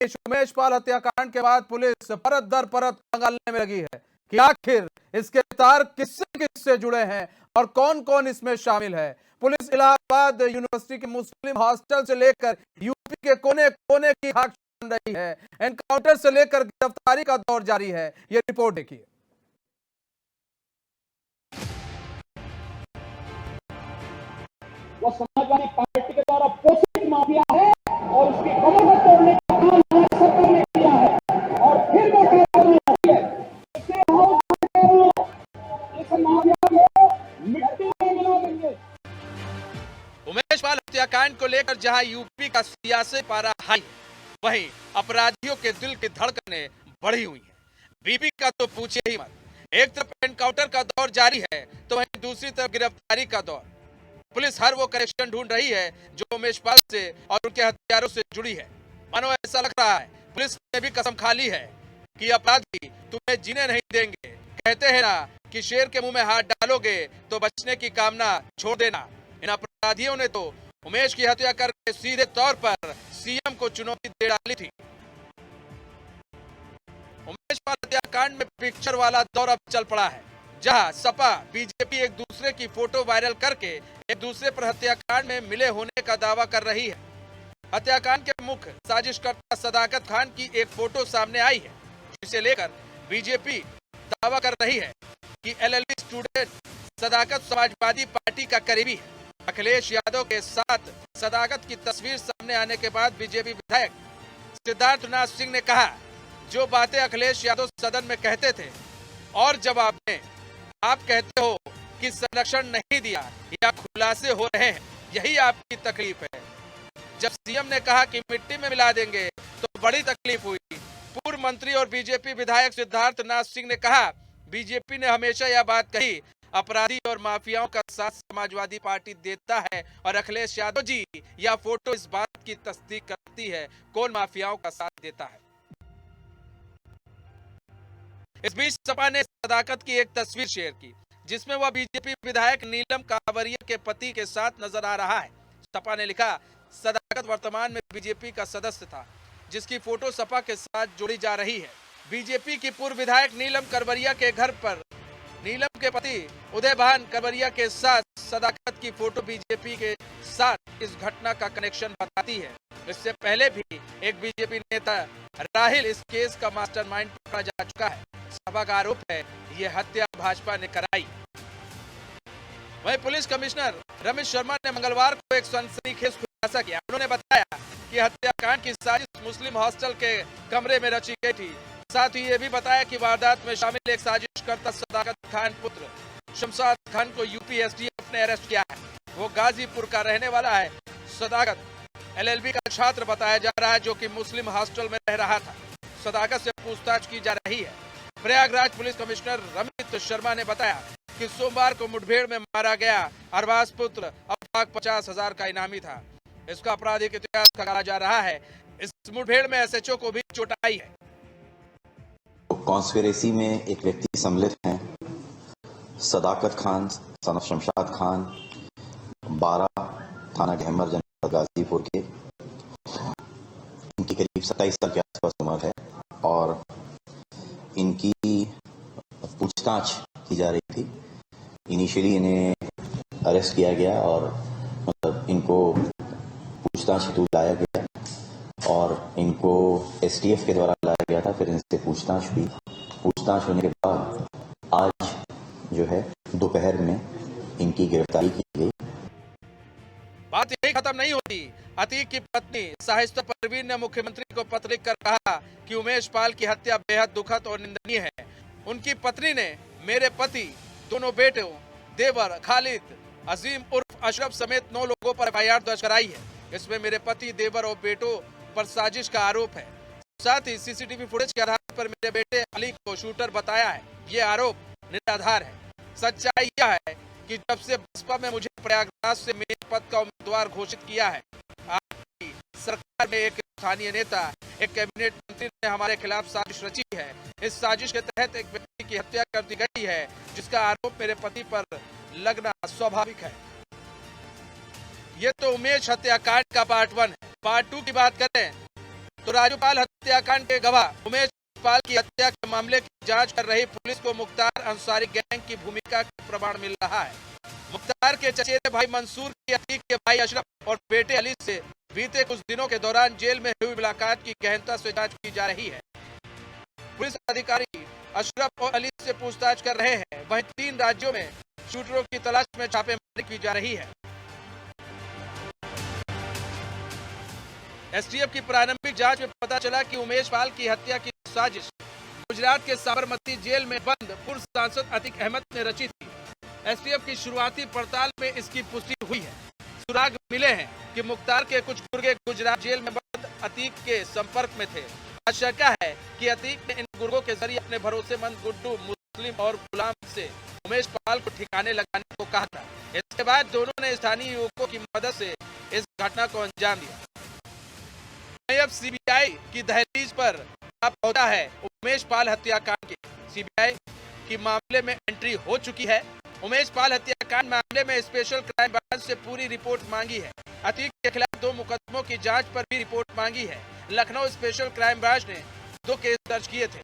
बीच उमेश पाल हत्याकांड के बाद पुलिस परत दर परत खंगालने में लगी है कि आखिर इसके तार किससे किससे जुड़े हैं और कौन कौन इसमें शामिल है। पुलिस इलाहाबाद यूनिवर्सिटी के मुस्लिम हॉस्टल से लेकर यूपी के कोने कोने की खाक छान रही है। एनकाउंटर से लेकर गिरफ्तारी का दौर जारी है। ये रिपोर्ट देखिए। वो समाजवादी पार्टी के द्वारा पोषित माफिया है और उसकी कमर को तोड़ने का काम हमारी सरकार ने किया है और फिर वो है इससे हम इस माफिया को मिट्टी में मिला देंगे। उमेश पाल हत्याकांड को लेकर जहां यूपी का सियासी पारा हाई है, वहीं अपराधियों के दिल की धड़कनें बढ़ी हुई हैं। बीबी का तो पूछे ही मत। एक तरफ एनकाउंटर का दौर जारी है तो वहीं दूसरी तरफ गिरफ्तारी का दौर। पुलिस हर वो कनेक्शन ढूंढ रही है जो उमेश पाल से और उनके हत्यारों से जुड़ी है। मानो ऐसा लग रहा है पुलिस ने भी कसम खा ली है कि अपराधी तुम्हें जीने नहीं देंगे। कहते हैं ना कि शेर के मुंह में हाथ डालोगे तो बचने की कामना छोड़ देना। इन अपराधियों ने तो उमेश की हत्या करके सीधे तौर पर सीएम को चुनौती दे डाली थी। उमेश पाल हत्याकांड में पिक्चर वाला दौर अब चल पड़ा है, जहां सपा बीजेपी एक दूसरे की फोटो वायरल करके एक दूसरे पर हत्याकांड में मिले होने का दावा कर रही है। हत्याकांड के मुख्य साजिशकर्ता सदाकत खान की एक फोटो सामने आई है, जिसे लेकर बीजेपी दावा कर रही है कि एलएलबी स्टूडेंट सदाकत समाजवादी पार्टी का करीबी है। अखिलेश यादव के साथ सदाकत की तस्वीर सामने आने के बाद बीजेपी विधायक सिद्धार्थनाथ सिंह ने कहा, जो बातें अखिलेश यादव सदन में कहते थे और जवाब में आप कहते हो कि संरक्षण नहीं दिया या खुलासे हो रहे हैं, यही आपकी तकलीफ है। जब सीएम ने कहा कि मिट्टी में मिला देंगे तो बड़ी तकलीफ हुई। पूर्व मंत्री और बीजेपी विधायक सिद्धार्थनाथ सिंह ने कहा, बीजेपी ने हमेशा यह बात कही, अपराधी और माफियाओं का साथ समाजवादी पार्टी देता है और अखिलेश यादव जी यह फोटो इस बात की तस्दीक करती है कौन माफियाओं का साथ देता है। इस बीच सपा ने सदाकत की एक तस्वीर शेयर की, जिसमें वह बीजेपी विधायक नीलम कांवरिया के पति के साथ नजर आ रहा है। सपा ने लिखा, सदाकत वर्तमान में बीजेपी का सदस्य था, जिसकी फोटो सपा के साथ जोड़ी जा रही है। बीजेपी की पूर्व विधायक नीलम कांवरिया के घर पर नीलम के पति उदय भान कांवरिया के साथ सदाकत की फोटो बीजेपी के साथ इस घटना का कनेक्शन बताती है। इससे पहले भी एक बीजेपी नेता राहिल इस केस का मास्टरमाइंड पकड़ा जा चुका है। सपा का आरोप है ये हत्या भाजपा ने कराई। वहीं पुलिस कमिश्नर रमेश शर्मा ने मंगलवार को एक सनसनीखेज खुलासा किया। उन्होंने बताया कि हत्याकांड की साजिश मुस्लिम हॉस्टल के कमरे में रची गई थी। साथ ही ये भी बताया कि वारदात में शामिल एक साजिशकर्ता सदाकत खान पुत्र शमशाद खान को यूपी एसटीएफ ने अरेस्ट किया है। वो गाजीपुर का रहने वाला है। सदाकत एलएलबी का छात्र बताया जा रहा है, जो कि मुस्लिम हॉस्टल में रह रहा था। सदाकत से पूछताछ की जा रही है। प्रयागराज पुलिस कमिश्नर रमित शर्मा ने बताया कि सोमवार को मुठभेड़ में मारा गया अरबाज पुत्र अब 50,000 का इनामी था। इसका आपराधिक इतिहास कहा जा रहा है। इस मुठभेड़ में एसएचओ को भी चोट आई है। कॉन्स्पिरेसी में एक व्यक्ति सम्मिलित हैं, सदाकत खान सन ऑफ शमशाद खान, 12 थाना गहमर जनपद गाजीपुर के। इनकी करीब 27 साल के आसपास उम्र है और इनकी पूछताछ की जा रही थी। इनिशियली इन्हें अरेस्ट किया गया और मतलब इनको पूछताछ हेतु लाया गया और इनको एसटीएफ के द्वारा लाया गया था। फिर इनसे पूछताछ हुई। पूछताछ होने के बाद आज जो है दोपहर में इनकी गिरफ्तारी की गई। बात यही खत्म नहीं होती। अतीक की पत्नी शाहिस्ता परवीन ने मुख्यमंत्री को पत्र लिखकर कहा कि उमेश पाल की हत्या बेहद दुखद और निंदनीय है। उनकी पत्नी ने मेरे पति, दोनों बेटों देवर खालिद, अजीम उर्फ अशरफ समेत 9 लोगों पर एफआईआर दर्ज कराई है। इसमें मेरे पति, देवर और बेटों पर साजिश का आरोप है। साथ ही सीसीटीवी फुटेज के आधार पर मेरे बेटे अली को शूटर बताया है। ये आरोप निराधार है। सच्चाई यह है कि जब से बसपा में मुझे प्रयागराज से मेयर पद का उम्मीदवार घोषित किया है, आपकी सरकार में एक स्थानीय नेता, एक कैबिनेट मंत्री ने हमारे खिलाफ साजिश रची है। इस साजिश के तहत एक व्यक्ति की हत्या कर दी गई है, जिसका आरोप मेरे पति पर लगना स्वाभाविक है। ये तो उमेश हत्याकांड का पार्ट 1 है। पार्ट 2 की बात करें तो राजूपाल हत्याकांड के गवाह उमेश पाल की हत्या के मामले की जांच कर रही पुलिस को मुख्तार अंसारी गैंग की भूमिका का प्रमाण मिल रहा है। मुख्तार के चचेरे भाई मंसूर की अतीक के भाई अशरफ और बेटे अली से बीते कुछ दिनों के दौरान जेल में हुई मुलाकात की गहनता से जांच की जा रही है। पुलिस अधिकारी अशरफ और अली से पूछताछ कर रहे हैं। वहीं 3 राज्यों में शूटरों की तलाश में छापेमारी की जा रही है। एसटीएफ की प्रारंभिक जांच में पता चला कि उमेश पाल की हत्या की साजिश गुजरात के साबरमती जेल में बंद पूर्व सांसद अतीक अहमद ने रची थी। एसटीएफ की शुरुआती पड़ताल में इसकी पुष्टि हुई है। सुराग मिले हैं कि मुख्तार के कुछ गुर्गे गुजरात जेल में बंद अतीक के संपर्क में थे। आशंका है कि अतीक ने इन गुर्गों के जरिए अपने भरोसेमंद गुड्डू, मुस्लिम और गुलाम से उमेश पाल को ठिकाने लगाने को कहा था। इसके बाद दोनों ने स्थानीय युवकों की मदद से इस घटना को अंजाम दिया। अब सीबीआई की दहलीज पर पहुंचा है उमेश पाल हत्याकांड के। सीबीआई की मामले में एंट्री हो चुकी है। उमेश पाल हत्याकांड मामले में स्पेशल क्राइम ब्रांच से पूरी रिपोर्ट मांगी है। अतीक के खिलाफ 2 मुकदमों की जांच पर भी रिपोर्ट मांगी है। लखनऊ स्पेशल क्राइम ब्रांच ने 2 केस दर्ज किए थे।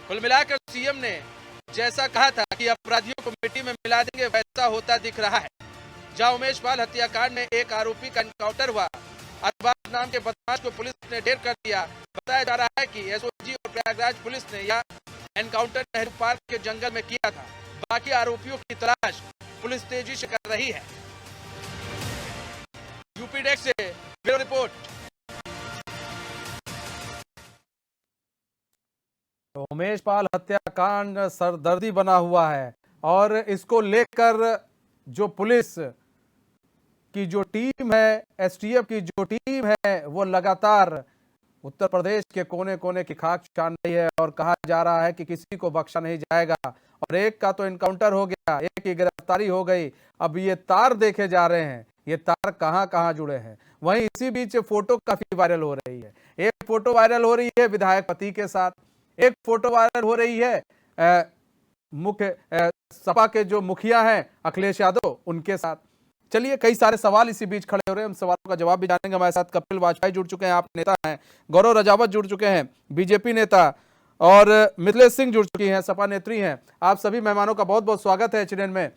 कुल मिलाकर सीएम ने जैसा कहा था कि अपराधियों को मिट्टी में मिला देंगे, वैसा होता दिख रहा है। जहां उमेश पाल हत्याकांड में एक आरोपी का एनकाउंटर हुआ, अरबाज नाम के बदमाश को पुलिस ने ढेर कर दिया। बताया जा रहा है कि एसओजी और प्रयागराज पुलिस ने यह एनकाउंटर नेहरू पार्क के जंगल में किया था। बाकी आरोपियों की तलाश पुलिस तेजी से कर रही है। यूपी डेस्क से ब्यूरो रिपोर्ट। तो उमेश पाल हत्याकांड सरदर्दी बना हुआ है और इसको लेकर जो पुलिस की जो टीम है, एसटीएफ की जो टीम है, वो लगातार उत्तर प्रदेश के कोने कोने की खाक छान रही है और कहा जा रहा है कि किसी को बख्शा नहीं जाएगा। और एक का तो एनकाउंटर हो गया, एक की गिरफ्तारी हो गई। अब ये तार देखे जा रहे हैं, ये तार कहां कहां जुड़े हैं। वहीं इसी बीच फोटो काफी वायरल हो रही है। एक फोटो वायरल हो रही है विधायक पति के साथ, एक फोटो वायरल हो रही है मुख्य सपा के जो मुखिया हैं अखिलेश यादव, उनके साथ। चलिए, कई सारे सवाल इसी बीच खड़े हो रहे हैं, हम सवालों का जवाब भी जानेंगे। हमारे साथ कपिल वाजपेयी जुड़ चुके हैं, आप नेता हैं। गौरव रजावत जुड़ चुके हैं, बीजेपी नेता, और मिथिलेश सिंह जुड़ चुकी हैं, सपा नेत्री हैं। आप सभी मेहमानों का बहुत बहुत स्वागत है चैनल में।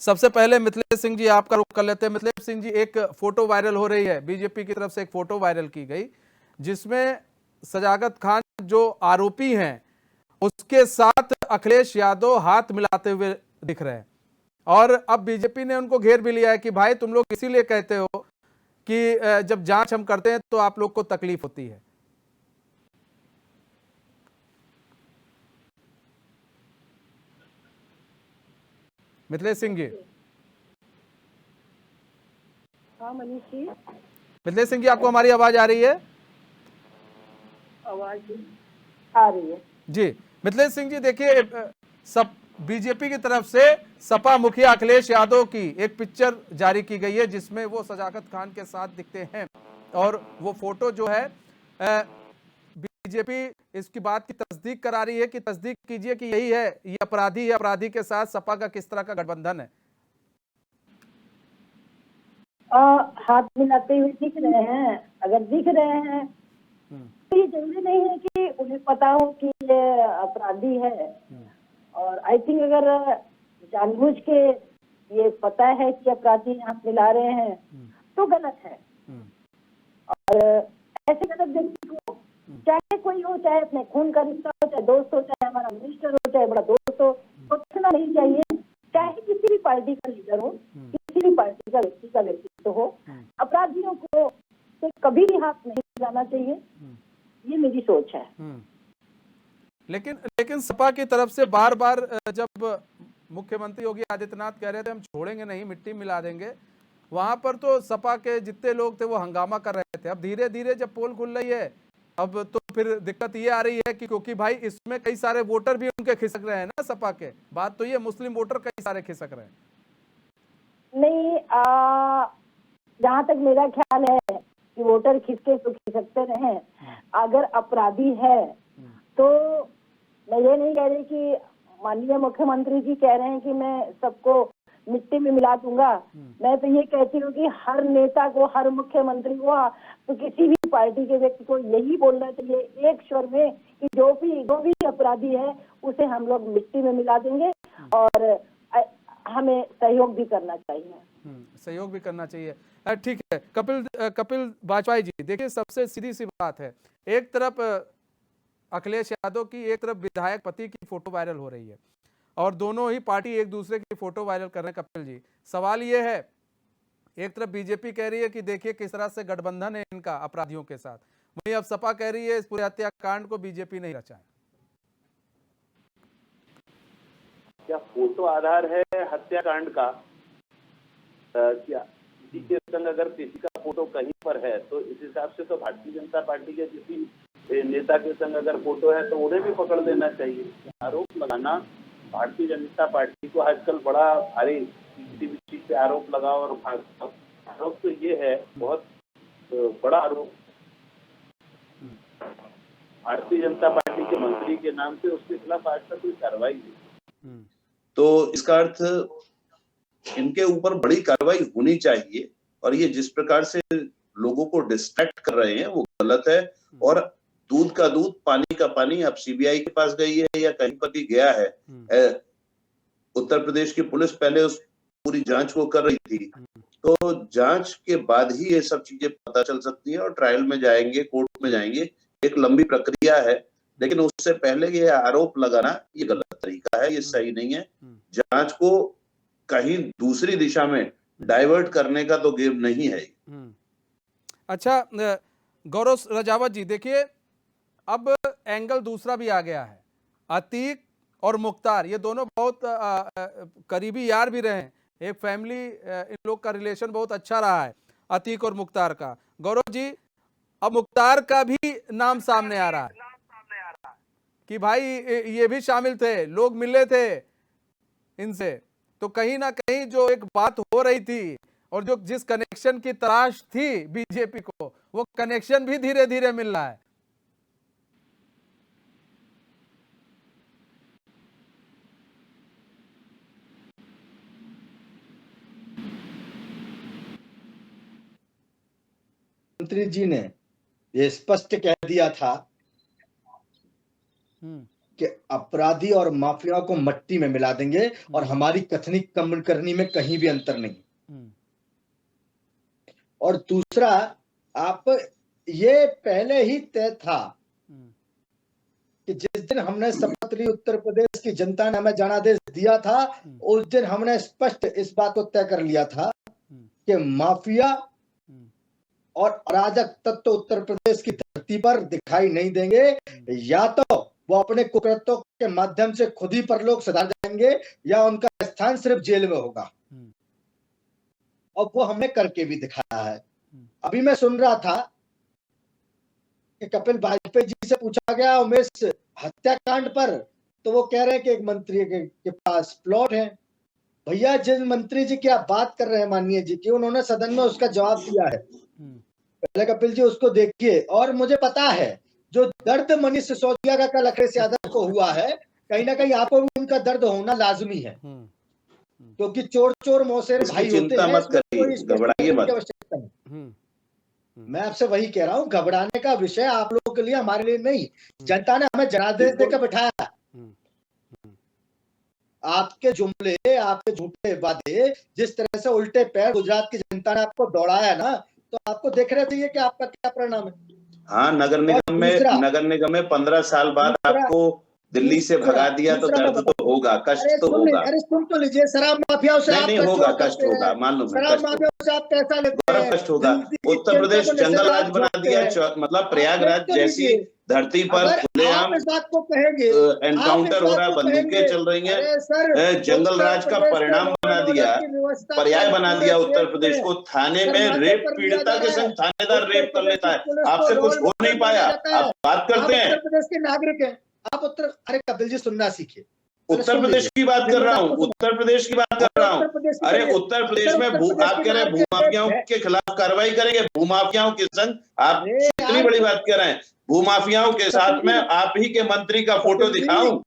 सबसे पहले मिथिलेश सिंह जी, आपका रुख कर लेते हैं। मिथिलेश सिंह जी, एक फोटो वायरल हो रही है, बीजेपी की तरफ से एक फोटो वायरल की गई जिसमें सजागत खान जो आरोपी हैं उसके साथ अखिलेश यादव हाथ मिलाते हुए दिख रहे हैं। और अब बीजेपी ने उनको घेर भी लिया है कि भाई तुम लोग इसीलिए कहते हो कि जब जांच हम करते हैं तो आप लोग को तकलीफ होती है। मिथिलेश सिंह जी। हाँ मनीष जी। मिथिलेश सिंह जी, आपको हमारी आवाज आ रही है? आवाज आ रही है जी। मिथिलेश सिंह जी, देखिए, सब बीजेपी की तरफ से सपा मुखिया अखिलेश यादव की एक पिक्चर जारी की गई है जिसमें वो सजागत खान के साथ दिखते हैं। और वो फोटो जो है बीजेपी इसकी बात की तस्दीक करा रही है कि तस्दीक कीजिए कि यही है, ये अपराधी है, अपराधी के साथ सपा का किस तरह का गठबंधन है। हाथ मिलाते हुए दिख रहे हैं। अगर दिख रहे हैं तो ये जरूरी नहीं है कि उन्हें पता हो कि ये अपराधी है। और आई थिंक अगर जानबूझ के ये पता है कि अपराधी हाथ मिला रहे हैं तो गलत है। और ऐसे गलत व्यक्ति को चाहे कोई हो, चाहे अपने खून का रिश्ता हो, चाहे दोस्त हो, चाहे हमारा मिनिस्टर हो, चाहे बड़ा दोस्त हो, सोचना नहीं चाहिए। चाहे किसी भी पार्टी का लीडर हो, किसी भी पार्टी का व्यक्ति का व्यक्तित्व हो, अपराधियों को तो कभी भी हाथ नहीं जाना चाहिए। ये मेरी सोच है। लेकिन सपा की तरफ से बार बार जब मुख्यमंत्री योगी आदित्यनाथ कह रहे थे हम छोड़ेंगे नहीं, मिट्टी मिला देंगे, वहां पर तो सपा के जितने लोग थे वो हंगामा कर रहे थे। अब धीरे धीरे जब पोल खुल रही है, अब तो फिर दिक्कत ये आ रही है कि क्योंकि भाई इसमें कई सारे वोटर भी उनके खिसक रहे हैं ना सपा के। बात तो ये मुस्लिम वोटर कई सारे खिसक रहे हैं। नहीं, जहाँ तक मेरा ख्याल है कि वोटर खिसके तो खिसकते रहे। अगर अपराधी है तो मैं ये नहीं कह रही कि माननीय मुख्यमंत्री जी कह रहे हैं कि मैं सबको मिट्टी में मिला दूंगा। मैं तो ये कहती हूँ कि हर नेता को, हर मुख्यमंत्री को, तो किसी भी पार्टी के व्यक्ति को यही बोलना चाहिए एक स्वर में कि जो भी अपराधी है उसे हम लोग मिट्टी में मिला देंगे और हमें सहयोग भी करना चाहिए। सहयोग भी करना चाहिए। ठीक है, कपिल वाजपेयी जी, देखिए सबसे सीधी सी बात है, एक तरफ अखिलेश यादव की, एक तरफ विधायक पति की फोटो वायरल हो रही है और दोनों ही पार्टी एक दूसरे की फोटो वायरल कर रहे हैं। कपिल जी, सवाल ये है, एक तरफ बीजेपी कह रही है कि देखिए किस तरह से गठबंधन है इनका अपराधियों के साथ, वहीं अब सपा कह रही है इस पूरे हत्याकांड को बीजेपी नहीं रचा है। क्या फोटो आधार है हत्याकांड का? क्या किसी के संग अगर किसी का फोटो कहीं पर है तो इस हिसाब से तो भारतीय जनता पार्टी के किसी नेता के संग अगर फोटो है तो उन्हें भी पकड़ देना चाहिए। आरोप लगाना भारतीय जनता पार्टी को आजकल बड़ा भारी, किसी भी चीज पे आरोप लगाओ और आरोप तो ये है बहुत बड़ा आरोप भारतीय जनता पार्टी के मंत्री के नाम से, उसके खिलाफ आज तक कोई कार्रवाई नहीं। तो इसका अर्थ इनके ऊपर बड़ी कार्रवाई होनी चाहिए और ये जिस प्रकार से लोगों को डिस्ट्रैक्ट कर रहे हैं वो गलत है। और दूध का दूध पानी का पानी अब सीबीआई के पास गई है या कहीं पर भी गया है, उत्तर प्रदेश की पुलिस पहले उस पूरी जांच को कर रही थी, तो जांच के बाद ही ये सब चीजें पता चल सकती है और ट्रायल में जाएंगे, कोर्ट में जाएंगे, एक लंबी प्रक्रिया है। लेकिन उससे पहले ये आरोप लगाना ये गलत तरीका है, ये सही नहीं है। जांच को कहीं दूसरी दिशा में डाइवर्ट करने का तो गेम नहीं है। अच्छा गौरव रजावत जी, देखिए अब एंगल दूसरा भी आ गया है। अतीक और मुख्तार ये दोनों बहुत करीबी यार भी रहे हैं, एक फैमिली, इन लोग का रिलेशन बहुत अच्छा रहा है अतीक और मुख्तार का। गौरव जी, अब मुख्तार का भी नाम सामने आ रहा है कि भाई ये भी शामिल थे, लोग मिले थे इनसे, तो कहीं ना कहीं जो एक बात हो रही थी और जो जिस कनेक्शन की तलाश थी बीजेपी को, वो कनेक्शन भी धीरे धीरे मिल रहा है। मंत्री जी ने ये स्पष्ट कह दिया था कि अपराधी और माफियाओं को मट्टी में मिला देंगे और हमारी कथनी करनी में कहीं भी अंतर नहीं। और दूसरा, आप ये पहले ही तय था कि जिस दिन हमने शपथ ली, उत्तर प्रदेश की जनता ने हमें जनादेश दिया था, उस दिन हमने स्पष्ट इस बात को तय कर लिया था कि माफिया और अराजक तत्व उत्तर प्रदेश की धरती पर दिखाई नहीं देंगे, या तो वो अपने कुकृत्यों के माध्यम से खुद ही परलोक सुधार जाएंगे या उनका स्थान सिर्फ जेल में होगा। और वो हमने करके भी दिखाया है। अभी मैं सुन रहा था कि कपिल वाजपेयी जी से पूछा गया उमेश हत्याकांड पर, तो वो कह रहे हैं कि एक मंत्री के पास प्लॉट है। भैया, जिन मंत्री जी की आप बात कर रहे हैं माननीय जी की, उन्होंने सदन में उसका जवाब दिया है। पहले कपिल जी उसको देखिए। और मुझे पता है जो दर्द मनीष सिसोदिया का कल अखिलेश यादव को हुआ है, कहीं ना कहीं आपको भी उनका दर्द होना लाजमी है, क्योंकि चोर चोर मौसेर भाई होते हैं। मत करिए, घबराइए मत। मैं आपसे वही कह रहा हूँ, घबराने का विषय आप लोगों के लिए, हमारे लिए नहीं। जनता ने हमें जनादेश देकर बिठाया। आपके जुमले, आपके झूठे वादे, जिस तरह से उल्टे पैर गुजरात की जनता ने आपको दौड़ाया ना, तो आपको देख रहे थे कि आपका क्या परिणाम है। हाँ, नगर निगम में 15 साल बाद आपको दिल्ली से भगा दिया, तो दर्द तो होगा, कष्ट तो होगा। अरे सुन तो लीजिए, शराब माफियाओं से नहीं होगा, कष्ट होगा, मालूम है, शराब माफियाओं से आप पैसा लेते हैं, कष्ट होगा। उत्तर प्रदेश जंगल राज बना दिया, मतलब प्रयागराज जैसी धरती पर खुलेआम इस बात को कहेंगे, एनकाउंटर हो रहा है, बंदूकें चल रही हैं, जंगल राज का परिणाम बना दिया, पर्याय बना दिया उत्तर प्रदेश को। थाने में रेप पीड़िता के संग थानेदार रेप कर लेता है, आपसे कुछ हो नहीं पाया, आप बात करते हैं। उत्तर प्रदेश के नागरिक हैं आप। अरे कपिल जी, सुनना सीखिए। उत्तर प्रदेश की बात कर रहा हूँ, उत्तर प्रदेश की बात कर रहा हूँ। अरे उत्तर प्रदेश में आप कह रहे हैं भूमाफियाओं के खिलाफ कार्रवाई करेंगे, भूमाफियाओं के संग आप इतनी बड़ी बात कर रहे हैं। भूमाफियाओं के साथ में आप ही के मंत्री का फोटो दिखाऊं?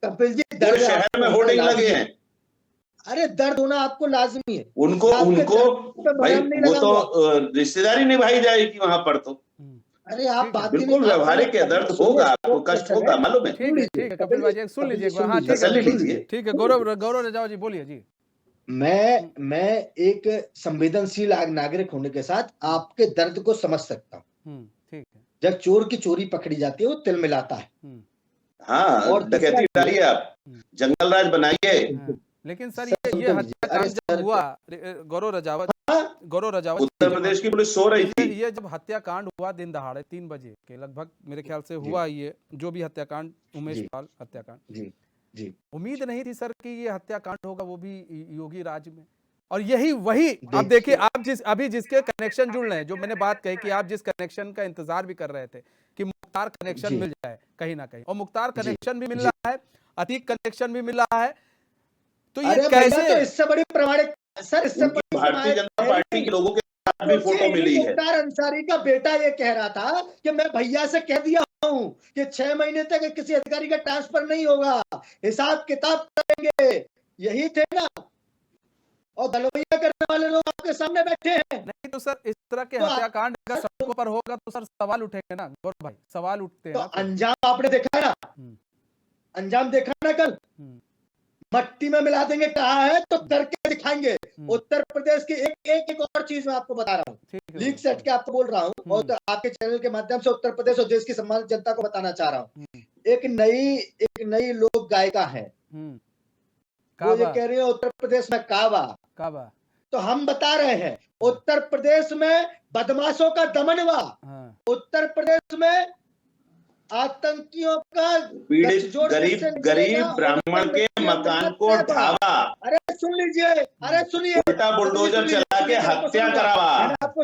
कपिल जी, पूरे शहर में होर्डिंग लगे हैं। अरे दर्द होना आपको लाजमी है। उनको भाई वो तो रिश्तेदारी निभाई जाएगी वहां पर। तो अरे आप बात बिल्कुल व्यवहारिक है, दर्द होगा, आपको कष्ट होगा, मालूम है। ठीक है कपिल भाई जी, सुन लीजिए एक बार। हाँ ठीक तसल्ली है लीजिए। ठीक है, गौरव रजावा जी बोलिए जी। मैं एक संवेदनशील नागरिक होने के साथ आपके दर्द को समझ सकता हूँ। ठीक है। जब चोर की चोरी पकड़ी जाती है वो तिल मिलाता है। हाँ, और डकैती डालिए आप, जंगल राज बनाइए। लेकिन सर ये हत्याकांड जब हुआ, गौरव रजावत उत्तर प्रदेश की पुलिस सो रही थी। ये जब हत्याकांड हुआ दिन दहाड़े 3 बजे के लगभग मेरे ख्याल से हुआ, ये जो भी हत्याकांड, उमेश पाल हत्याकांड, जी उम्मीद नहीं थी सर कि ये हत्याकांड होगा, वो भी योगी राज में। और यही वही अब देखिए, आप अभी जिसके कनेक्शन जुड़ रहे हैं, जो मैंने बात कही कि आप जिस कनेक्शन का इंतजार भी कर रहे थे कि मुख्तार कनेक्शन मिल जाए कहीं ना कहीं, और मुख्तार कनेक्शन भी मिल रहा है, अतीक कनेक्शन भी मिल रहा है, तो ये कैसे? तो इससे बड़ी प्रमाणिक सर, इससे भारतीय जनता पार्टी के लोगों के साथ भी फोटो मिली है। मुख्तार अंसारी का बेटा ये कह रहा था कि मैं भैया से कह दिया हूं कि 6 महीने तक किसी अधिकारी का ट्रांसफर नहीं होगा, हिसाब किताब करेंगे, यही थे ना। और गलवैया करने वाले लोग आपके सामने बैठे हैं। नहीं तो सर इस तरह के हत्याकांड अगर सड़कों पर होगा तो सर सवाल उठेंगे ना गौरव भाई, सवाल उठते हैं। तो अंजाम आपने देखा ना, अंजाम देखा ना कल, मट्टी में मिला देंगे कहा है तो करके दिखाएंगे। उत्तर प्रदेश की एक और चीज मैं आपको बता रहा हूँ, लीक सेट के आपको बोल रहा हूँ, और तो आपके चैनल के माध्यम से उत्तर प्रदेश और देश की सम्मानित जनता को बताना चाह रहा हूँ। एक नई लोक गायिका है, वो ये कह रही है उत्तर प्रदेश में काबा, तो हम बता रहे हैं उत्तर प्रदेश में बदमाशों का दमन हुआ, उत्तर प्रदेश में आतंकियों का पीड़ित गरीब ब्राह्मण के मकान को ढावा, अरे सुन लीजिए, अरे सुनिए, उल्टा बुलडोजर चला के हत्या करावा। आपको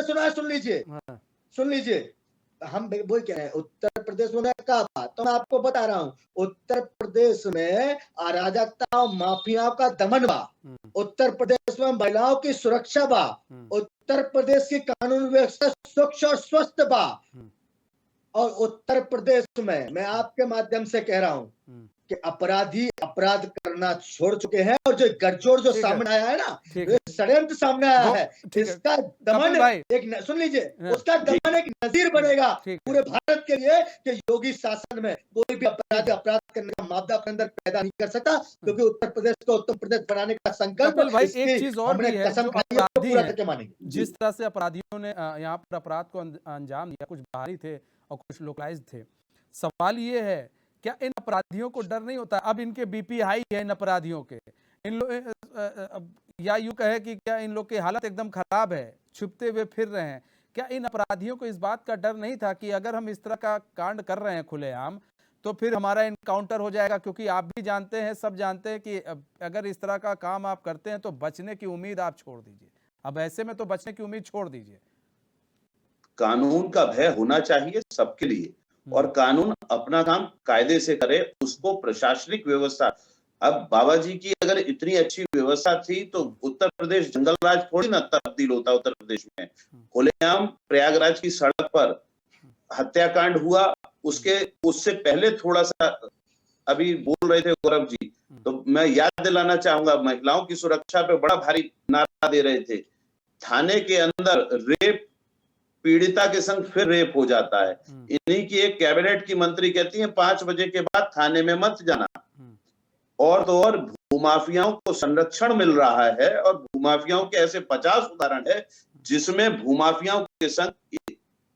सुना, सुन लीजिए, हम वो कह रहे हैं उत्तर प्रदेश में कहा, तो मैं आपको बता रहा हूँ उत्तर प्रदेश में अराजकता और माफियाओं का दमन बा, उत्तर प्रदेश में महिलाओं की सुरक्षा बा, उत्तर प्रदेश की कानून व्यवस्था स्वच्छ और स्वस्थ बा, और उत्तर प्रदेश में मैं आपके माध्यम से कह रहा हूं कि अपराधी अपराध करना छोड़ चुके हैं, और जो गठजोड़ जो सामने आया है ना, षड्यंत्र सामने आया है, इसका दमन एक, सुन लीजिए, उसका दमन एक नजीर बनेगा पूरे भारत के लिए कि योगी शासन में कोई भी अपराधी अपराध करने का मामला अपने अंदर पैदा नहीं कर सकता, क्योंकि उत्तर प्रदेश को उत्तर प्रदेश बनाने का संकल्प भाई एक चीज और भी है, जो अपराधी है, जिस तरह से अपराधियों ने यहाँ पर अपराध को अंजाम दिया, कुछ बाहरी थे और कुछ लोकलाइज्ड थे। सवाल ये है, क्या इन अपराधियों को डर नहीं होता? अब इनके बीपी हाई है इन अपराधियों के, इन लोग, या यूं कहे कि क्या इन लोग की हालत एकदम खराब है, छुपते हुए फिर रहे हैं, क्या इन अपराधियों को इस बात का डर नहीं था कि अगर हम इस तरह का कांड कर रहे हैं खुलेआम तो फिर हमारा इनकाउंटर हो जाएगा? क्योंकि आप भी जानते हैं, सब जानते हैं कि अगर इस तरह का काम आप करते हैं तो बचने की उम्मीद आप छोड़ दीजिए, अब ऐसे में तो बचने की उम्मीद छोड़ दीजिए। कानून का भय होना चाहिए सबके लिए, और कानून अपना काम कायदे से करे, उसको प्रशासनिक व्यवस्था, अब बाबा जी की अगर इतनी अच्छी व्यवस्था थी तो उत्तर प्रदेश जंगल राज थोड़ी ना तब्दील होता। उत्तर प्रदेश में खुलेआम प्रयागराज की सड़क पर हत्याकांड हुआ, उससे पहले थोड़ा सा अभी बोल रहे थे गौरव जी, तो मैं याद दिलाना चाहूंगा, महिलाओं की सुरक्षा पे बड़ा भारी नारा दे रहे थे, थाने के अंदर रेप पीड़िता के संग फिर रेप हो जाता है। इन्हीं की एक कैबिनेट की मंत्री कहती है 5 बजे के बाद थाने में मत जाना। और तो और भूमाफियाओं को संरक्षण मिल रहा है, और भूमाफियाओं के ऐसे 50 उदाहरण है जिसमें भूमाफियाओं के संग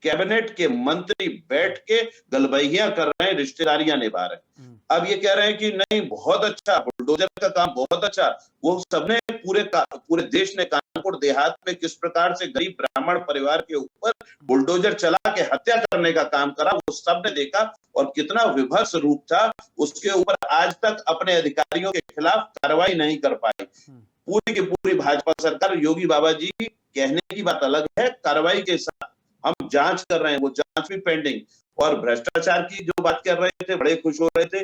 कैबिनेट के मंत्री बैठ के गलबैया कर रहे हैं, रिश्तेदारियां निभा रहे हैं। अब ये कह रहे हैं कि नहीं बहुत अच्छा, बुलडोजर का काम बहुत अच्छा, वो सबने पूरे देश ने कानपुर देहात में किस प्रकार से गरीब ब्राह्मण परिवार के ऊपर बुलडोजर चला के हत्या करने का काम करा, वो सबने देखा, और कितना विभत्स रूप था, उसके ऊपर आज तक अपने अधिकारियों के खिलाफ कार्रवाई नहीं कर पाई। पूरी की पूरी भाजपा सरकार, योगी बाबा जी कहने की बात अलग है, कार्रवाई के साथ हम जांच कर रहे हैं, वो जांच भी पेंडिंग। और भ्रष्टाचार की जो बात कर रहे थे, बड़े खुश हो रहे थे,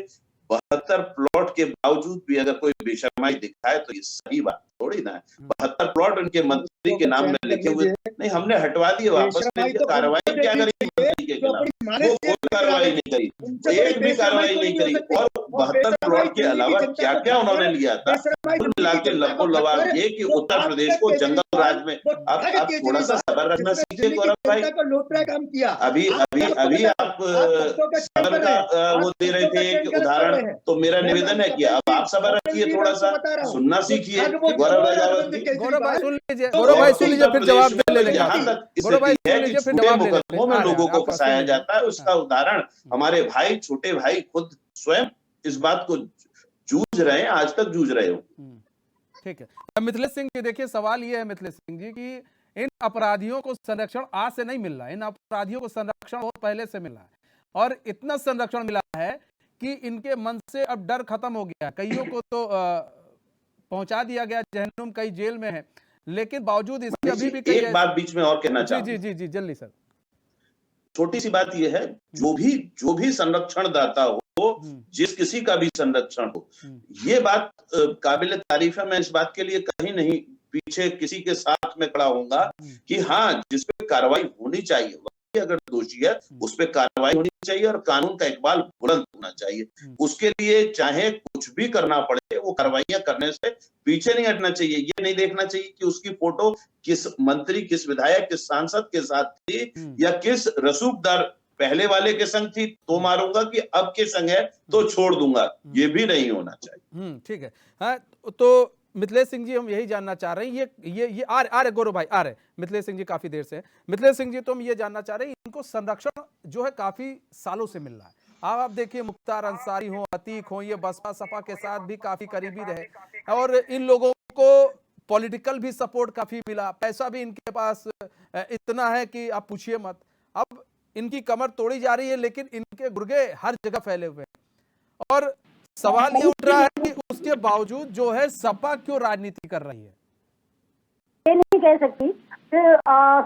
72 प्लॉट के बावजूद भी अगर कोई बेशर्माई दिखाए तो ये सही बात थोड़ी ना है। 72 प्लॉट उनके मंत्री के नाम में लिखे हुए, नहीं हमने हटवा दिए वापस, कार्रवाई क्या करेगी मंत्री के खिलाफ? वो कोई कार्रवाई नहीं करी, एक भी कार्रवाई नहीं करी। और 72 प्लॉट के अलावा क्या क्या उन्होंने लिया था, कुल मिला के लब्बो लवाब ये कि उत्तर प्रदेश को जंगल राज में। आप थोड़ा सा सबर रखना सीखिए गौरव भाई। अभी आप सबर का वो दे रहे थे एक उदाहरण, तो मेरा निवेदन है कि अब आप सबर रखिए, थोड़ा सा सुनना सीखिए गौरव राजावत जी। गौरव भाई सुन लीजिए फिर जवाब दे लेंगे। जहां तक स्थिति है कि छोटे मुकदमों में लोगों को फंसाया जाता है, उसका उदाहरण हमारे भाई, छोटे भाई खुद स्वयं इस बात को जूझ रहे हैं, आज तक जूझ रहे हो। ठीक है मिथिलेश सिंह जी, देखिए सवाल ये है मिथिलेश सिंह जी कि इन अपराधियों को संरक्षण आज से नहीं मिल रहा है, इन अपराधियों को संरक्षण बहुत पहले से मिला है और इतना संरक्षण मिला है कि इनके मन से अब डर खत्म हो गया। कईयों को तो पहुंचा दिया गया जहन्नुम, कई जेल में है, लेकिन बावजूद इसके अभी भी एक बात बीच में और कहना चाहूंगा। जी जी जी जल्दी सर। छोटी सी बात यह है, जो भी संरक्षण दाता हो, जिस किसी का भी संरक्षण हो, ये बात काबिल तारीफ है। मैं इस बात के लिए कहीं नहीं पीछे किसी के साथ में खड़ा होऊंगा कि हाँ, जिस पे कार्रवाई होनी चाहिए, अगर दोषी है उस पे कार्रवाई होनी चाहिए और कानून का इकबाल बुलंद होना चाहिए। उसके लिए चाहे कुछ भी करना पड़े, वो कार्रवाइयां करने से पीछे नहीं हटना चाहिए। ये नहीं देखना चाहिए कि उसकी फोटो किस मंत्री, किस विधायक, किस सांसद के साथ थी या किस रसूखदार पहले वाले के संग थी तो मारूंगा कि अब के संग है तो छोड़ दूंगा। ये भी नहीं होना चाहिए। ठीक है। हाँ, तो मिथिलेश सिंह जी हम यही जानना चाह रहे हैं, ये आ रहे गौरव भाई आ रहे, मिथिलेश सिंह जी काफी देर से। मिथिलेश सिंह जी तो हम ये जानना चाह रहे हैं, इनको संरक्षण जो है काफी सालों से मिल रहा है। आप देखिए मुख्तार अंसारी हो, अतीक हो, ये बसपा सपा के साथ भी काफी करीबी रहे और इन लोगों को पॉलिटिकल भी सपोर्ट काफी मिला, पैसा भी इनके पास इतना है कि आप पूछिए मत। अब इनकी कमर तोड़ी जा रही है लेकिन इनके गुर्गे हर जगह फैले हुए हैं और सवाल ये उठ रहा है कि उसके बावजूद जो है सपा क्यों राजनीति कर रही है। ये नहीं कह सकती